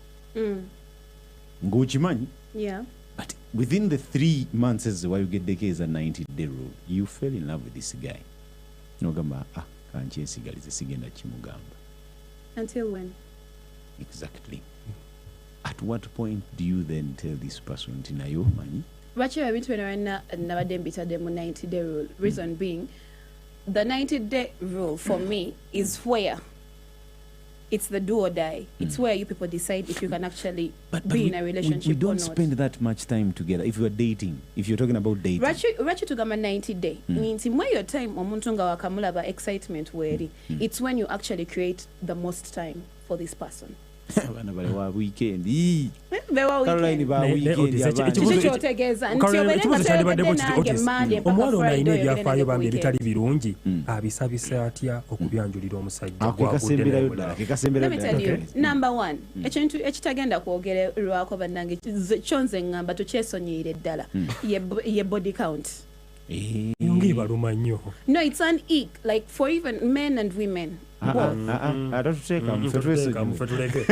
ng'okimanyi Yeah. but within the 3 months ezewayogeddeko eza 90-day rule you fell in love with this guy nogamba kankyesigalize sigenda kimugamba. Until when? Exactly. At what point do you then tell this person nti naye omanyi Lwaki ebintu bino nabadde mbitadde mu 90-day rule? Reason being, the 90-day rule for me is where it's the do or die. It's where you people decide if you can actually be in a relationship we don't or not. spend that much time together if you are dating, if you're talking about dating. Lwaki tugamba 90-day means mwe your time omuntu nga wakamulaba excitement weeri. It's when you actually create the most time for this person. Abaana bale wa weekend. Ii. Bewa Caroline weekend. ba weekend Otis, Kiki kyotegeeza nti obeere nga toyogedde nange Monday mpaka omuwala ono alina Friday oyogere ebyafaayo nange bambi ku ebitali weekend. birungi abisabisa atya okubyanjulira omusajja Akekasemberayo ddala, akekasemberayo Let me tell ddala. you, number one, ekintu ekitagenda kwogererwako bannange kyonze ngamba tokyesonyiire ddala ye body count. ngibaluma nnyo No, it's an ick, like for even men and women. Atatuteeka muffe twesonyiwe.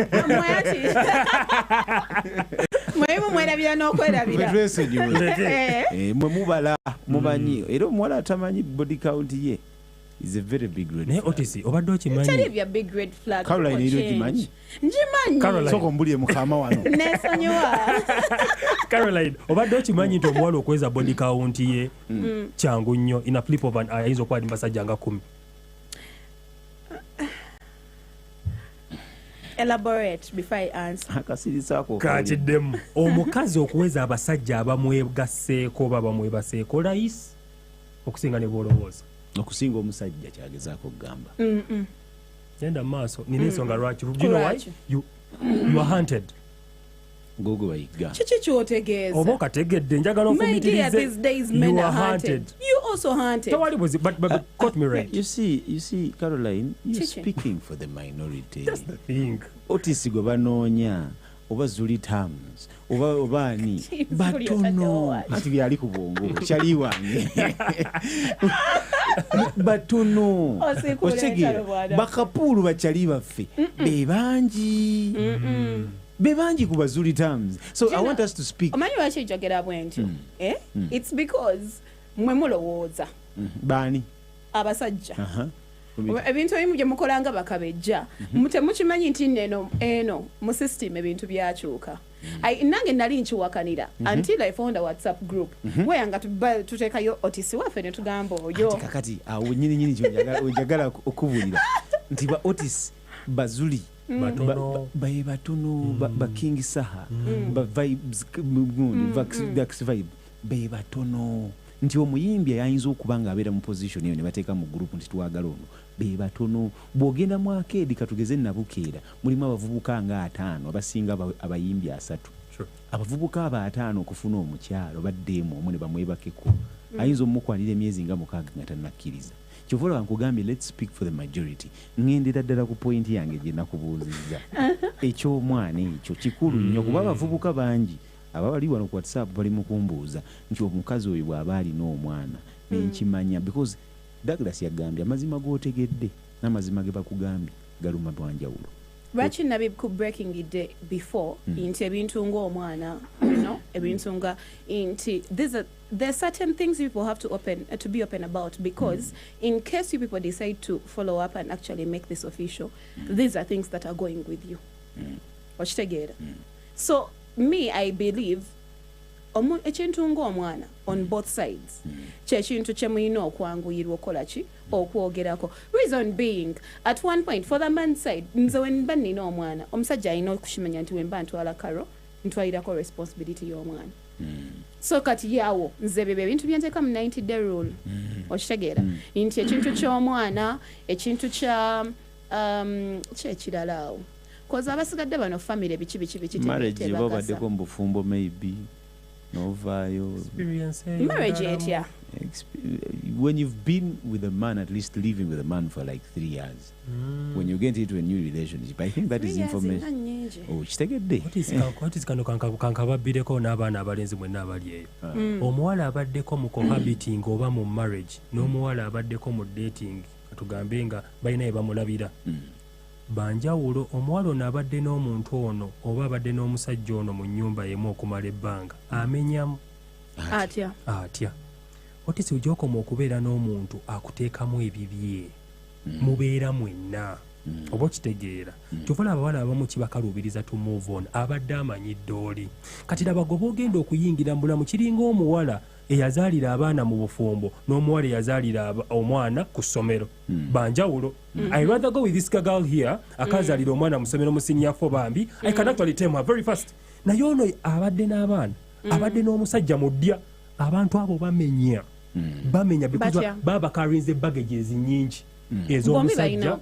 Mwemu mwerabira n'okwerabira. Muffe twesonyiwe. Mwe mubala mumanyi era omuwala atamanyi body count ye is a very big red naye flag. Otis obadde Tell okimanyi you a big red flag. Caroline for eri change. ogimanyi? Ngimanyi. Caroline. Sooka ombulie mukama wano. Nesonyiwa. Caroline obadde okimanyi nti omuwala okweza body count ye kyangu nnyo in a flip of an eye ayinza okuba ali mbasajja nga 10 Elaborate before I answer. Akasirisaako. kakiddemu omukazi okuweza abasajja abamwegasseeko oba bamwebaseeko layisi okusinga ne bwolowooza okusinga omusajja kyagezaako okugamba. genda mu maaso nina ensonga lwaki. Do you know why? Lwaki? You are hunted. Gogo bayigga. Kiki kyotegeeza? oba okategedde njagala My dear, onfumitirize. these days men You are are hunted. hunted. You also hunted. tewali buzi but caught me right. You see, Caroline, you're Chichi. speaking for the minority. Think. Otis gwe banoonya oba Zuli Terms oba ani Zuli batono otaddewo anti byali ku bwongo kyali wange batono Osikuula Okitegera? entalo bw'ada. Bakapuulu bakyali baffe be bangi be bangi ku Zuli Terms. So I want us to speak. Omanyi lwaki njogera bwentyo? It's because mwe mulowooza Bani? abasajja Aha. ebintu ebimu gye mukola nga bakabejja temukimanyi nti eno mu system ebintu byakyuka. Nange nali nkiwakanira until I found a WhatsApp group weyanga tuteekayo Otis waffe ne tugamba oyo Ati kakati awo nyini njagala okubulira nti ba Otis bazuli Batono. batono ba King Saha ba vibes Vax vibe be batono nti omuyimbi ayinza okuba nga abeera mu position eyo ne bateeka mu group nti twagala ono be batono bw'ogenda mu arcade katugeze nabukeera mulimu abavubuka nga 5 abasinga abayimbi 3 Sure. abavubuka aba 5 okufuna omukyalo baddeemu omu ne bamwebakeko ayinza omukwanira emyezi nga 6 nga tannakkiriza kyovola nkugambye let's speak for the majority ŋŋendera ddala ku point yange gye nakubuuzizza eky'omwana ekyo kikulu nnyo kuba abavubuka bangi abali wano ku WhatsApp bali mu kumbuuza nti omukazi oyo bw'aba alina omwana nenkimanya because Douglas yagambye amazima g'otegedde n'amazima ge bakugambye galuma lwanjawulo. lwaki nabi ku breaking it before nti ebintu ng'omwana ebintu nga nti there are certain things people have to be open about because in case you people decide to follow up and actually make this official these are things that are going with you okitegeera so me I believe ekintu ng'omwana on both sides kyekintu kye mulina okwanguyirwa okola ki okwogerako. Reason being at one point for the man side nze wenba nina omwana omusajja alina okukimanya nti wemba ntwala karo ntwalirako responsibility y'omwana. So kati yawo nze bebe ebintu byenteeka mu 90 day rule okitegeera nti ekintu ky'omwana ekintu kya kyekirala awo koza abasigadde bano family biki marriage babaddeko mu bufumbo maybe novaayo marriage etya when you've been with a man, at least living with a man for like 3 years, when you get into a new relationship, I think that is information. Oh, kitegedde. What is kano kankababbireko n'abaana abalenzi mwenna abali eyo. Omuwala abaddeko mu cohabiting oba mu marriage n'omuwala abaddeko mu dating katugambe nga balina bamulabira. Banjawulo omuwala ono abadde n'omuntu ono oba abadde n'omusajja ono mu nnyumba yemu okumala ebbanga amenyamu atya. Otisi ujokoma okubeera n'omuntu akuteekamu ebibye mubeera mwenna oba okitegeera kyova abawala abamu kibakalubiriza to move on abadde amanyidde oli kati laba goba ogenda okuyingira mu bulamu kiringa omuwala eyazaalira abaana mu bufumbo n'omuwala eyazaalira omwana ku ssomero banjawulo. I rather go with this girl here akazaalira omwana mu ssomero mu senior 4 bambi I can actually tell her very fast naye ono abadde n'abaana abadde n'omusajja mu ddya abantu abo bamenya because baba carries the baggages nyingi ez'omusajja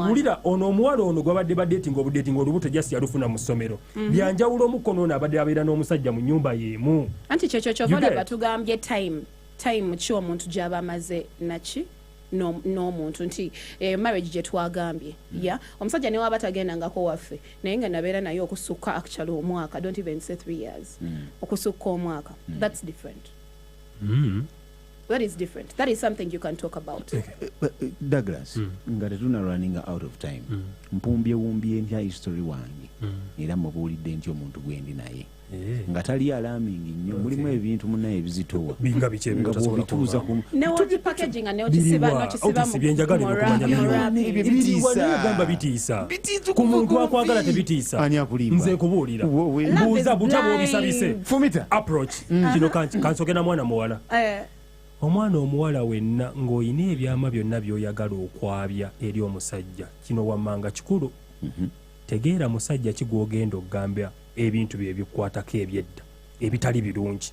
tulira ono omuwala ono gwabadde badeting obudeting olubuto jasi yalufuna mu ssomero byanjawulo omukono ono abadde abeera n'omusajja mu nnyumba yeemu anti kyekyo kyovola batugambye time ki omuntu gy'aba amaze naki n'omuntu nti marriage gye twagambye omusajja newe aba tagendangako waffe naye nga nabeera naye okusukka actually omwaka don't even say 3 years okusukka omwaka that's different. That is different. That is something you can talk about. Douglas, nga tetuna running out of time. Mpumbye wumbye ntya history wange. Era mubuulidde nti omuntu gwendi naye. Nga tali alarming nnyo mulimu ebintu munaye ebizitowa. Binga biche bituuza ku. Newoti packaging and newoti siba mu byenjagala okumanya gamba bitiisa. Ku muntu akwagala tebitiisa. Ani akulimba. Nze kubuulira. Mbuuza butabo bisabise. Fumita. Approach. Kino kansogena mwana muwala. Omwana omuwala wenna ng'oyina ebyama byonna by'oyagala okwabya eri omusajja kino wammanga kikulu tegeera musajja kigwogenda okugambya ebintu bye bikwatako ebyedda ebitali birungi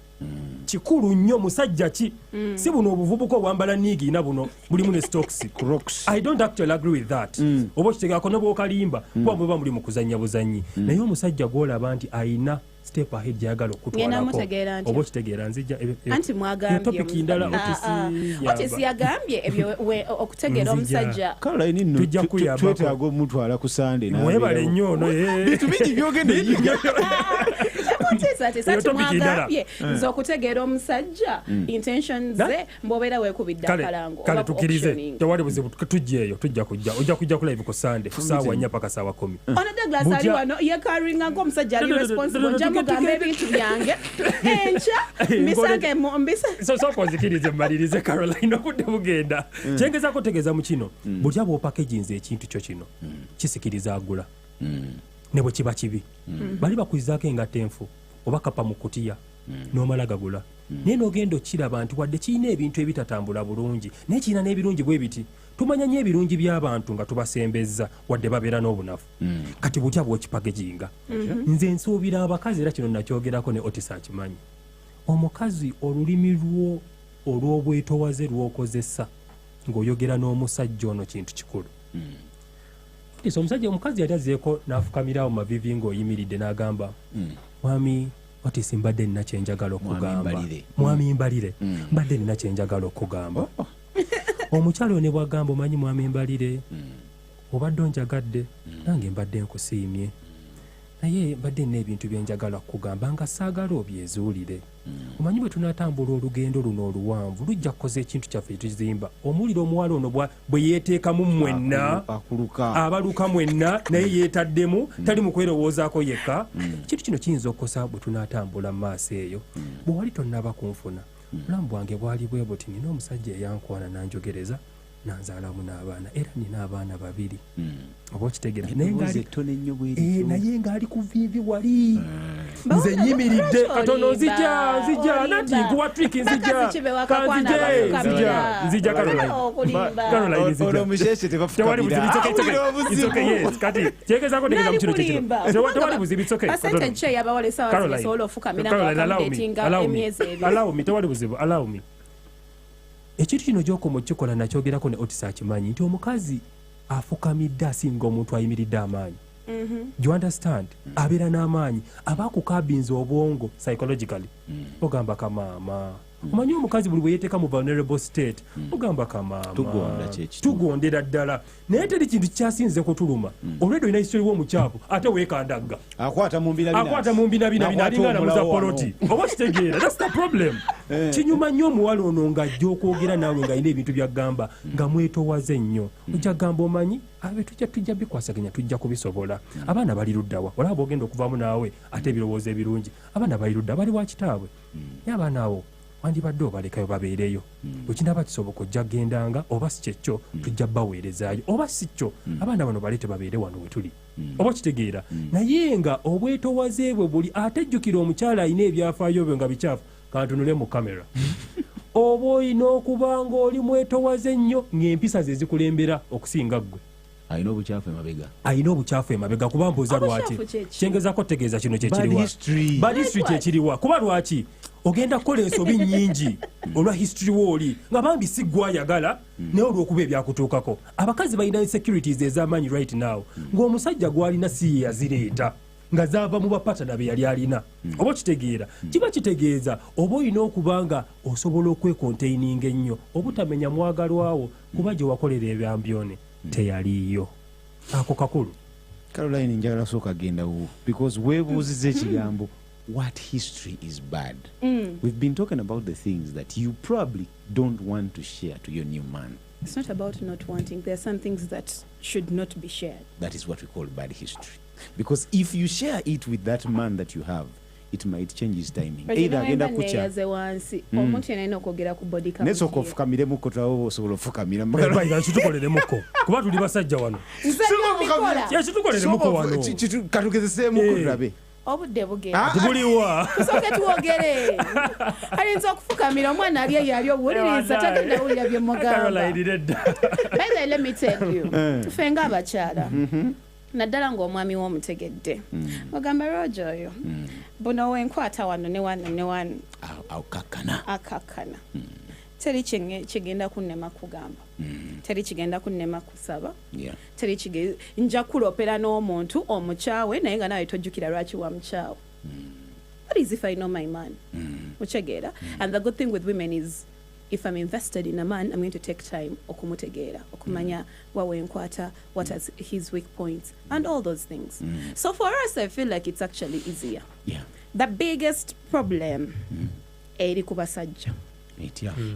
kikulu nnyo musajja ki si buno obuvubuka obwambala niigiina buno mulimu ne stocks crocs. I don't actually agree with that oba kitegeako n'obwokalimba kuba bweba muli mu kuzannya buzannyi naye omusajja gw'olaba nti ayina step ahead gyagala okutwalako oba okitegeera nzija anti mwagambye otisi yagambye ebyo okutegeera omusajja Caroline nno twetaaga omutwala ku Sunday mwebale nnyo ono bintu bingi byogenda sati mwagambye nze okutegeera omusajja intentions ze mbobeera weekubidde akalango kale tukirize tewali buzibu tujja kujja ojja kujja ku live ku Sunday ku ssaawa 4 paka ssaawa 10 ono Douglas ali wano yekaringa ng'omusajja ali responsible njamugamba ebintu byange enca mbisange sokozikirize mmalirize Caroline okudde bugenda kyengezako tegeeza mu kino buli aba opakeginze ekintu kyo kino kisikiriza agula ne bwe kiba kibi bali bakulizaako engatta enfu oba kapa mu kutiya n'omala gagula naye n'ogenda okiraba nti wadde kirina ebintu ebitatambula bulungi naye kirina n'ebirungi bwe biti tumanya nnyo ebirungi by'abantu nga tubasembezza wadde babeera n'obunafu kati butya bw'okipakeginga nze nsuubira abakazi era kino nakyogerako ne Otis akimanyi omukazi olulimi lwo olw'obwetowaze lw'okozesa ng'oyogera n'omusajja ono kintu kikulu omusajja omukazi yali azeeko n'afukamirawo mavivi ng'oyimiridde n'agamba mwami Otis mbadde nina kyenjagala okugamba mwami mbalire mbadde nina kyenjagala okugamba omukyalo ne bwagamba omanyi mwami mbalire obadde onjagadde nange mbadde nkusiimye naye mbadde nina ebintu byenjagala kugamba nga saagala obyezuulire omanyi bwe tunaatambula olugendo luno oluwanvu lujja kukoza ekintu kyaffe tuzimba omuwulire omuwala ono bwe yeeteekamu mwenna abaluka mwenna naye yeetaddemu tali mu kwerowoozaako yekka ekintu kino kiyinza okukosa bwe tunaatambula mu maaso eyo bwe wali tonnaba kunfuna bulamu bwange bwali bwe buti nina omusajja eyankwana nanjogereza nanzaalamu n'abaana era nina abaana babiri oba okitegeera naye ng'ali ku viivi wali nze nyimiridde katono nzija nati nkuwa trick nzija kati kyegezaako tegeza mu kino kyekino tewali buzibu tewali buzibu allow me ekintu kino gy'okoma okikola nakyogerako ne Otis akimanyi nti omukazi afukamidde asinga omuntu ayimiridde amaanyi. You understand? Abeera n'amaanyi abaakukabinza obwongo psychologically ogamba kamaama omanyi omukazi buli bwe yeeteeka mu vulnerable state ogamba kamaama tugondera ddala naye teri kintu kyasinze kutuluma olwedo olina history w'omukyafu ate weekandagga akwata mu mbinabina alingalamuza poloti oba kitegeera that's the problem. Kinyuma nnyo omuwala ono ng'ajja okwogera naawe ng'alina ebintu by'aggamba nga mwetowaze nnyo ojja gamba omanyi abe tujja bikwasaganya tujja kubisobola abaana bali luddawa olaba bw'ogenda okuvaamu naawe ate ebirowoozo ebirungi abaana bali ludda bali wa kitaabwe naye abaana awo wandibadde obalekayo babeereyo bwekinaba kisoboka ojja gendanga oba si kyekyo tujja baweerezaayo oba si kyo abaana bano baleete babeere wano we tuli oba kitegeera naye nga obwetowaze bwe buli ate jjukira omukyala alina ebyafaayo byo nga bikyafu kantunule mu kamera oba olina okuba ng'oli mwetowaze nnyo ng'empisa ze zikulembera okusinga ggwe alina obukyafu emabega kuba mbuuza lwaki kyengezaako tegeeza kino kyekiriwa bad history kyekiriwa kuba lwaki ogenda kukola ensobi nnyingi olwa history wooli nga bambi si gwayagala naye olw'okuba ebyakutuukako abakazi balina insecurities ez'amaanyi right now ng'omusajja gwalina si ye yazireeta nga zaava mu bapatana be yali alina oba kitegeera kiba kitegeeza oba olina okuba nga osobola okwekontaininga ennyo obutamenya mwagalwawo kuba gye wakolera ebyambyone teyaliyo ako kakulu. Caroline njagala sooka gendawo because weebuuzizza ekigambo what history is bad. We've been talking about the things that you probably don't want to share to your new man. It's not about not wanting. There are some things that should not be shared. That is what we call bad history. Because if you share it with that man that you have, it might change his timing. Either agenda kucha omuntu yenna okwogera ku body count nesooka ofukamiremukko tawo osobola ofukamira kitukoleremukko kuba tuli basajja wano kitukoleremukko wano katugezeseemukko tulabe obudde bugenda tubuliwa tusooke tuwogere ayinza okufukamira omwana ali eyali obuwuliriza tagenda wulira bye mugamba let me tell you tufe nga abakyala naddala ng'omwami w'omutegedde ogamba Roger oyo buno wenkwata wano ne wano akakkana teri kigenda kunnema kugamba teri kigenda kunnema kusaba teri nja kulopera n'omuntu omukyawe naye nga nawe tojjukira lwaki wa mukyawe. What is if I know my man? Uchegeera. And the good thing with women is if I'm invested in a man, I'm going to take time okumutegeera okumanya wawe nkwata, what are his weak points and all those things. So for us I feel like it's actually easier. The biggest problem eri ku basajja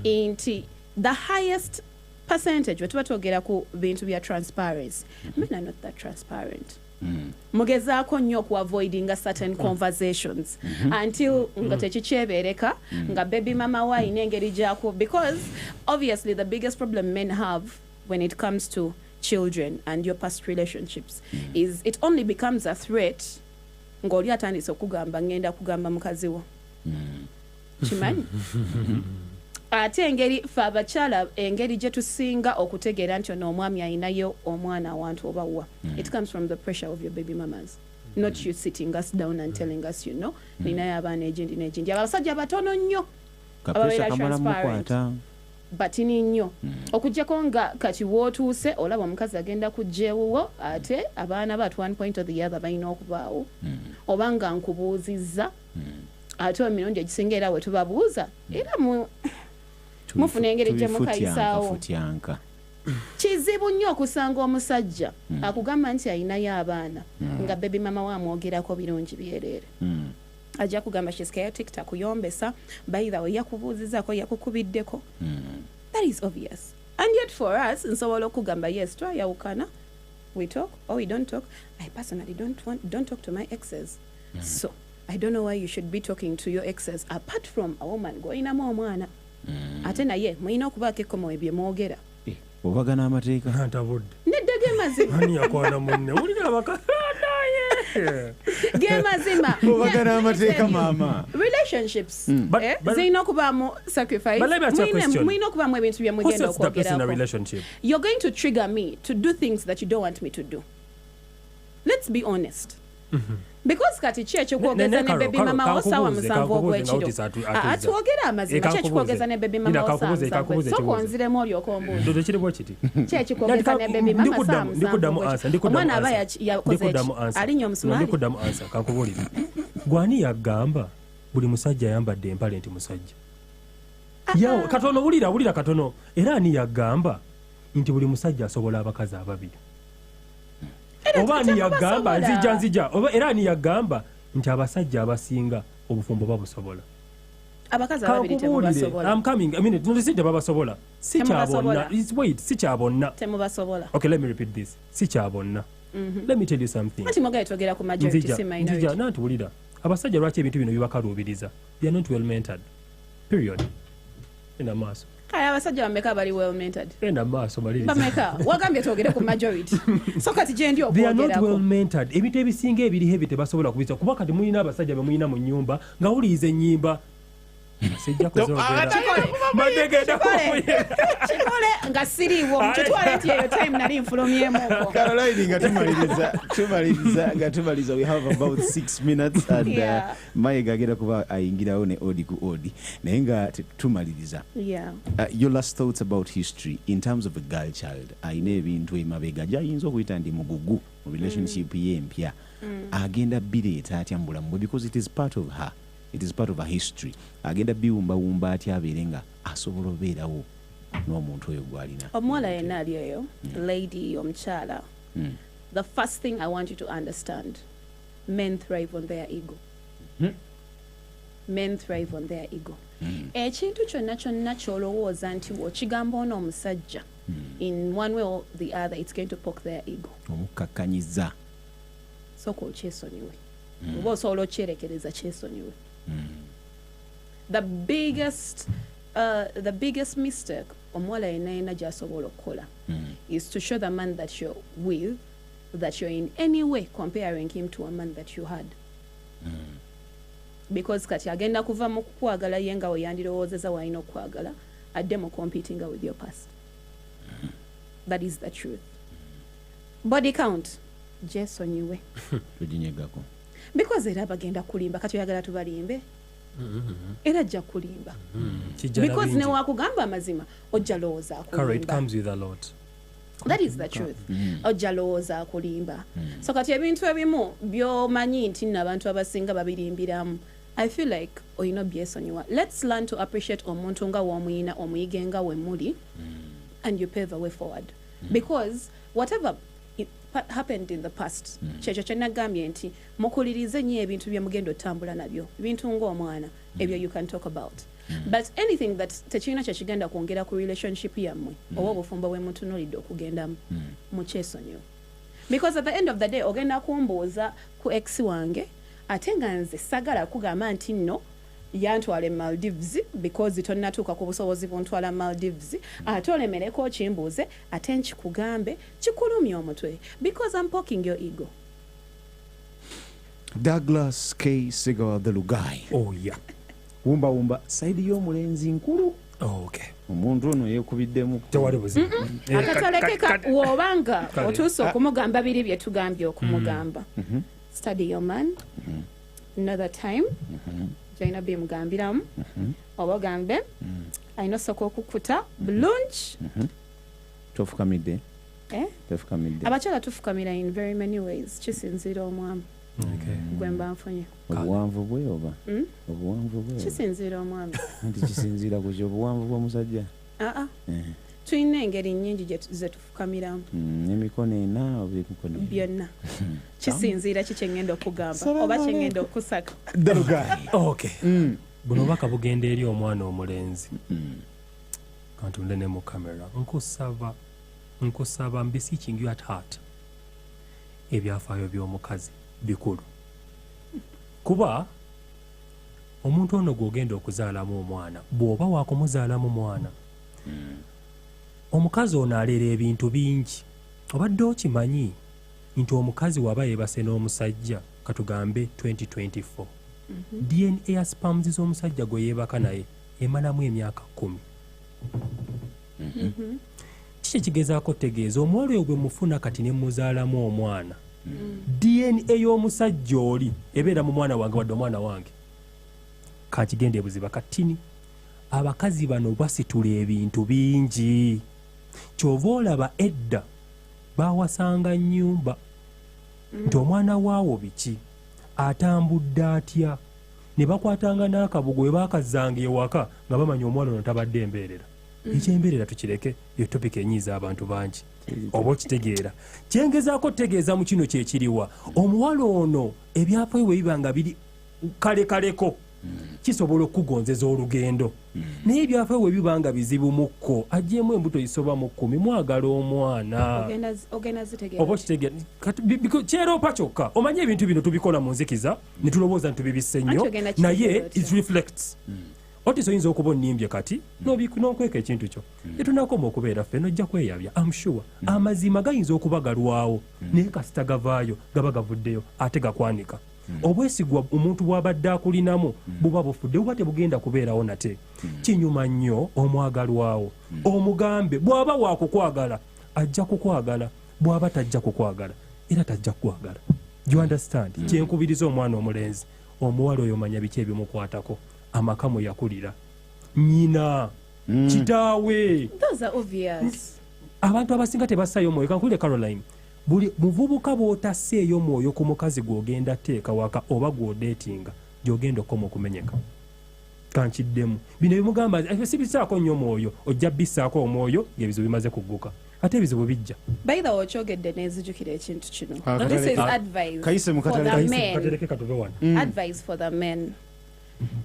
inti the highest percentage wetuba twogera ku bintu bya transparency, men are not that transparent. Mugezaako nnyo okuavoidinga certain conversations until nga tekikyebeereka nga baby mama wa ayina engeri gyako, because obviously the biggest problem men have when it comes to children and your past relationships is it only becomes a threat ng'oli atandise okugamba ngenda kugamba mukazi wo kimanyi ate engeri fe abakyala engeri gye tusinga okutegeera nti ono omwami ayinayo omwana awantu oba wa it comes from the pressure of your baby mamas, not you sitting us down and telling us you know ninayo abaana egindi n'egindi. Abasajja batono nnyo ababeera transparent batini nnyo okuggyako nga kati wootuuse olaba omukazi agenda kujja ewuwo ate abaana ba at one point or the other balina okubaawo oba nga nkubuuzizza ate emirundi egisinga era we tubabuuza era mufuna engeri gye mukayisaawo. Kizibu nnyo okusanga omusajja akugamba nti ayinayo abaana nga baby mama we amwogerako birungi byereere ajja kugamba she's chaotic, takuyombesa, by the way yakubuuzizaako yakukubiddeko. That is obvious. And yet for us nsobola okugamba yes twayawukana, we talk or we don't talk. I personally don't talk to my exes. So I don't know why you should be talking to your exes apart from a woman goinamu omwana ate naye mulina okubaako ekkomo ebye mwogera obagana amateeka ntabudde nedda ge mazima ani yakwana munne ulira abaka ge mazima obagana amateeka maama relationships But- but- zirina okubaamu sacrifice But let me ask you a question. mulina okubaamu ebintu bye who mugenda sets the person in a okwogerako relationship you're going to trigger me to do things that you don't want me to do. Let's be honest. Because kati ki ekyokwogeza ne baby mama wo sawa musanvu ogw'ekiro twogera amazima ki ekikwogeza ne baby mama wo sawa musanvu so konziremu olyoka ombuuzi ndodo kiri bwe kiti ki ekikwogeza ne baby mama sawa ndikuddamu musanvu ansa ogw'ekiro omwana aba yakoze ndikuddamu eki ansa alinya omusumaali ndikuddamu ansa kankubuulire gwani yagamba buli musajja ayambadde empale nti musajja yawo katono wulira katono era ani yagamba nti buli musajja asobola abakazi ababiri oba ani yagamba nzija oba era ani yagamba nti abasajja abasinga obufumbo babusobola abakazi ababiri temubasobola I'm coming I mean ntusijja babasobola si kyabonna wait si kyabonna temubasobola okay let me repeat this si kyabonna let me tell you something ati mugale twogera ku majority si minority nzija nanti wulira abasajja lwaki ebintu bino bibakaluubiriza they are not well mentored period enda maaso kaya abasajja bameka bali well mentored enda maaso maliriza bameka wagambye twogere ku majority so kati gye ndi they are not well okwogerako mentored ebintu ebisinga ebiri heavy tebasobola kubisa kuba kati mulina abasajja bemulina mu nnyumba nga wuliyiza ennyimba sijja kuzogera madegeda kikole nga siriiwo mukitwale nti eyo time nali nfulumyemuko Caroline nga tumaliriza we have about 6 minutes and Yeah. Mayiga agenda kuba ayingirawo ne odi ku odi naye nga tumaliriza yeah your last thoughts about history in terms of a girl child ayina ebintu emabega gyayinza okuyita ndi mugugu mu relationship ye empya agenda bireeta atya mu bulamu bwe because it is part of her it is part of her history agenda biwumbawumba atya abeere nga asobola obeerawo n'omuntu oyo gwalina omuwala yenna ali eyo lady omukyala the first thing I want you to understand men thrive on their ego men thrive on their ego ekintu kyonna ky'olowooza nti okigamba ono omusajja in one way or the other it's going to poke their ego omukakkanyiza sooka okyesonyiwe oba osobola okyerekereza kyesonyiwe the biggest mistake omuwala yenna gy'asobola okukola is to show the man that you're with that you're in any way comparing him to a man that you had because kati agenda kuva mu kukwagala ye nga weyandirowoozeza waalina okukwagala adde mu competinga with your past that is the truth body count gyesonyiwe toginyegako because era bagenda kulimba kati oyagala tubalimbe era ajja kulimba because ne wakugamba amazima ojja lowooza akulimba that is the truth ojja lowooza akulimba so kati ebintu ebimu by'omanyi nti nno abantu abasinga babirimbiramu I feel like oyina byesonyiwa let's learn to appreciate omuntu nga w'omuyina omuyige nga we muli and you pave a way forward because whatever happened in the past kyekyo kye nagambye nti mukulirize nnyo ebintu bye mugenda otambula nabyo ebintu ng'omwana ebyo you can talk about but anything that tekirina kyekigenda kwongera ku relationship yammwe oba obufumbo bwe mutunuulidde okugendamu mukyesonyiwa because at the end of the day ogenda kumbuuza ku ex wange ate nga nze sagala kugamba nti nno yantwala Maldives because tonnatuuka ku busobozi buntwala Maldives ate olemereko okimbuuze ate nkikugambe kikulumya omutwe because I'm poking your ego. Douglas K. Segawa the Lugai. Oh yeah. Wumba saidi y'omulenzi nkulu. Okay. Omuntu ono yeekubiddemu tewali buzibu akatolekeka w'obanga otuuse okumugamba biri bye tugambye okumugamba study your man another time gyalina bimugambiramu oba ogambe alina osooka okukuta bulungi tofukamidde tofukamidde abakyala tufukamira in very many ways kisinziira omwami gwe mba nfunye obuwanvu bwe oba obuwanvu bwe kisinziira omwami nti kisinziira ku kyo obuwanvu bw'omusajja tulina engeri nnyingi ze tufukamiramu emikono ena oba emikono byonna kisinziira ki kyengenda okugamba oba kyengenda okusaka okay buno baka bugenda eri omwana omulenzi kantunde ne mu kamera nkusaba beseeching you at heart ebyafaayo by'omukazi bikulu kuba omuntu ono gw'ogenda okuzaalamu omwana bw'oba waakumuzaalamu mwana omukazi ono aleera ebintu bingi. Obadde okimanyi nti omukazi waba yeebase n'omusajja katugambe 2024 DNA ya spams z'omusajja gwe yeebaka naye emalamu emyaka 10. Kiki ekigezaako otegeeza omuwala oyo gwe mufuna kati ne muzaalamu omwana DNA y'omusajja oli ebeera mu mwana wange wadde omwana wange. Kakigende buziba katini abakazi bano basitula ebintu bingi. Kyova olaba edda bawasanga nnyumba nti omwana waawo biki atambudde atya ne bakwatanga n'akabugo we baakazanga ewaka nga bamanya omwana ono tabadde embeerera. Ekyembeerera tukireke yo topika enyiiza abantu bangi oba okitegeera. Kyengezaako otegeeza mu kino kyekiriwa omuwala ono ebyafaayo bwe biba nga biri kalekaleko kisobola okugonzeza olugendo naye ebyafaayo bwe biba nga bizibu mukko ajjeemu embuto zisoba mu 10 mwagala omwana oba okitegeera kyeropa kyokka omanye ebintu bino tubikola mu nzikiza ne tulowooza nti tubibisse nnyo naye it reflects otiso oyinza okuba onnimbye kati n'okweka ekintu kyo tetunakoma okubeera ffe nojja kweyabya I'm sure amazima gayinza okuba galwawo naye kasita gavaayo gaba gavuddeyo ate gakwanika. Obwesigwa omuntu bw'abadde akulinamu buba bufudde buba tebugenda kubeerawo nate. Kinyuma nnyo omwagalwawo omugambe bw'aba waakukwagala ajja kukwagala bw'aba tajja kukwagala era tajja kukwagala. You understand? Kyenkubiriza omwana omulenzi omuwala oyo manya biki ebimukwatako amaka mwe yakulira nnyina kitaawe. Those are obvious. Abantu abasinga tebassayo mwoyo. Kankule Caroline buli muvubuka bw'otasseeyo mwoyo ku mukazi gw'ogenda teeka waka oba gw'odeetinga gy'ogenda okoma okumenyeka. Kankiddemu bino bimugamba sibisaako nnyo mwoyo ojja bissaako omwoyo ng'ebizibu bimaze kugguka ate ebizibu bijja. By the way okyogedde neezijukira ekintu kino. This is advice Kayise for the men. Katereke katuve wano. Advice for the men.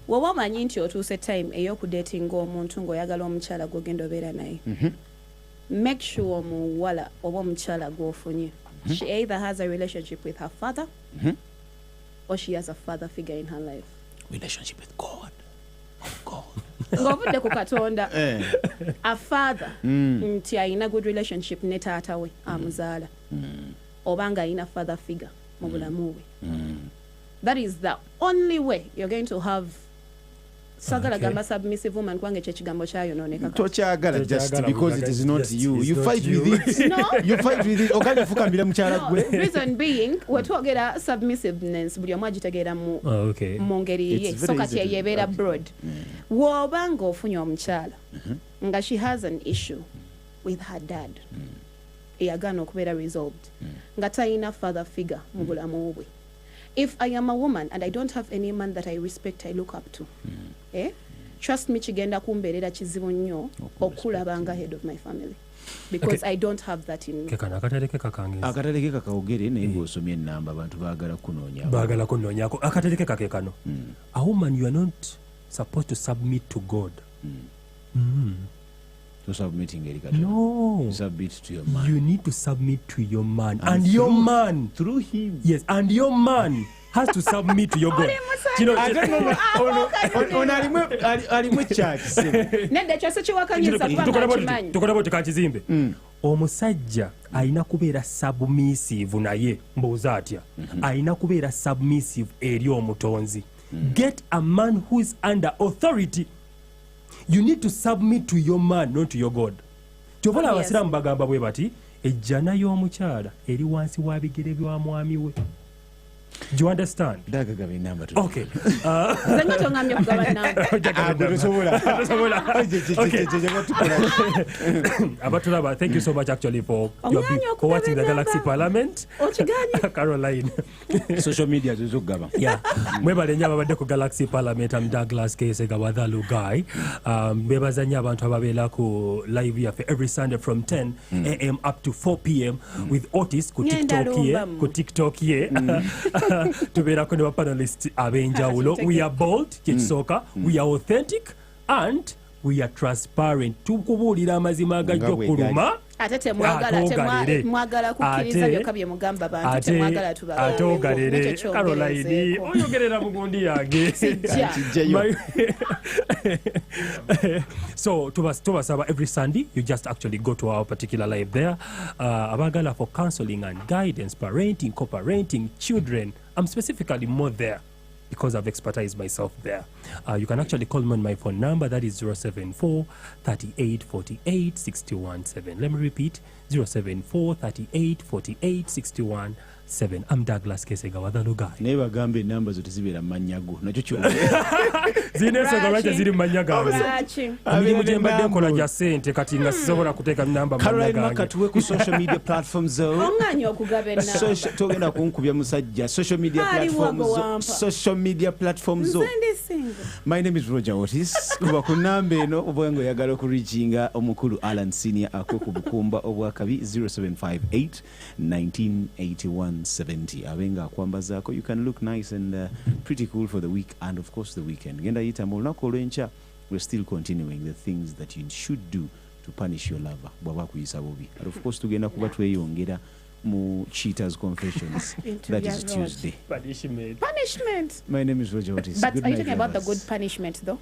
Wowe omanyi nti otuuse time ey'okudeetinga omuntu ng'oyagala omukyala gw'ogenda obeera naye. Make sure omuwala oba omukyala gw'ofunye she either has a relationship with her father or she has a father figure in her life. Relationship with God. Ng'ovudde ku Katonda a father nti ayina good relationship ne taata we amuzaala oba nga ayina father figure mu bulamu bwe. That is the only way you're going to have sagala gamba submissive woman kwange kyekigambo kyayonooneka. Tokyagala just because it is not you. You fight with it. No. You fight with it. Okali fukambira mukyala gwe. Reason being wetwogera submissiveness buli omu agitegeera mu ngeri ye so kati yebeera broad. Woba ng'ofunye omukyala nga she has an issue with her dad eyagaana okubeera resolved nga talina father figure mu bulamu bwe. If I am a woman and I don't have any man that I respect, I look up to, trust me, kigenda kumbeerera kizibu nnyo okulabanga head of my family because I don't have that in me. Akatereke kakange. Akatereke kakawogere naye ng'osomye ennamba abantu baagala kunoonya. Baagala kunoonyaako. Akatereke kake kano. A woman, you are not supposed to submit to God. So submitting eri Katonda. No. You submit to your man. You need to submit to your man. And your man. Through him. Yes, and your man has to submit to your God. Alimu ekyakise. Nedda ekyo kiwakanyisa kubanga akimanyi. Tukola bwoti kakizimbe. Omusajja alina kubeera submissive naye mbooza atya. Alina kubeera submissive eri omutonzi. Get a man who is under authority. You need to submit to your man, not to your God. Kyovola abasiraamu bagamba bwe bati ejjana y'omukyala eri wansi wa bigere bya mwami we. Do you understand? Dagagaba enamba. Okay. Zanyo tongamye kugaba namba. Abatulaba, thank you so much actually for watching the Galaxy Parliament. Caroline. Social media zizugaba. Yeah. Mwebale nnyo ababadde ku Galaxy Parliament. I'm Douglas Kesega Wadhalu Guy. Bebaza nnyo abantu ababeera ku live yaffe every Sunday from 10 a.m. up to 4 p.m. with Otis ku TikTok ye. Tubeerako ne bapanelist ab'enjawulo. We are bold, kyekisooka. We are authentic and we are transparent. Tukubuulira amazima agajja okuluma ate temwagala kukkiriza byokka bye mugamba bantu temwagala ate ogalere Caroline oyogerera mugundi yange so tubasaba every Sunday you just actually go to our particular live there abagala for counseling and guidance, parenting, co-parenting, children. I'm specifically more there because I've expertised myself there. You can actually call me on my phone number, that is 074 38 48 61 7. Let me repeat, 074 38 48 61 7. I'm Douglas Kesega Wadalugai. Never gambe numbers utizibira manyago. Nacho chwa. Zinese lwacha ziri manyaga. Amirimu jemba denkola ja sente kati nga sisobola kuteka namba manyaga. Caroline Makatuwe ku social media platforms zo. Onganyo okugabe namba. Togenda kunkubya musajja social media platforms zo. Social media platforms zo. My name is Roger Otis. Kuba kunambe no obwengo yagala kureachinga omukulu Alan Senior akoku bukumba obwakabi 0758 1981 70. Abenga kwambazako. You can look nice and pretty cool for the week and of course the weekend. Genda yita mulnako lwencha. We're still continuing the things that you should do to punish your lover. Bwaba kuyisa bobi. And of course tugenda kuba tweyongera mu Cheaters Confessions. That is Tuesday. Punishment. My name is Roger Otis. But are you talking about the good punishment though?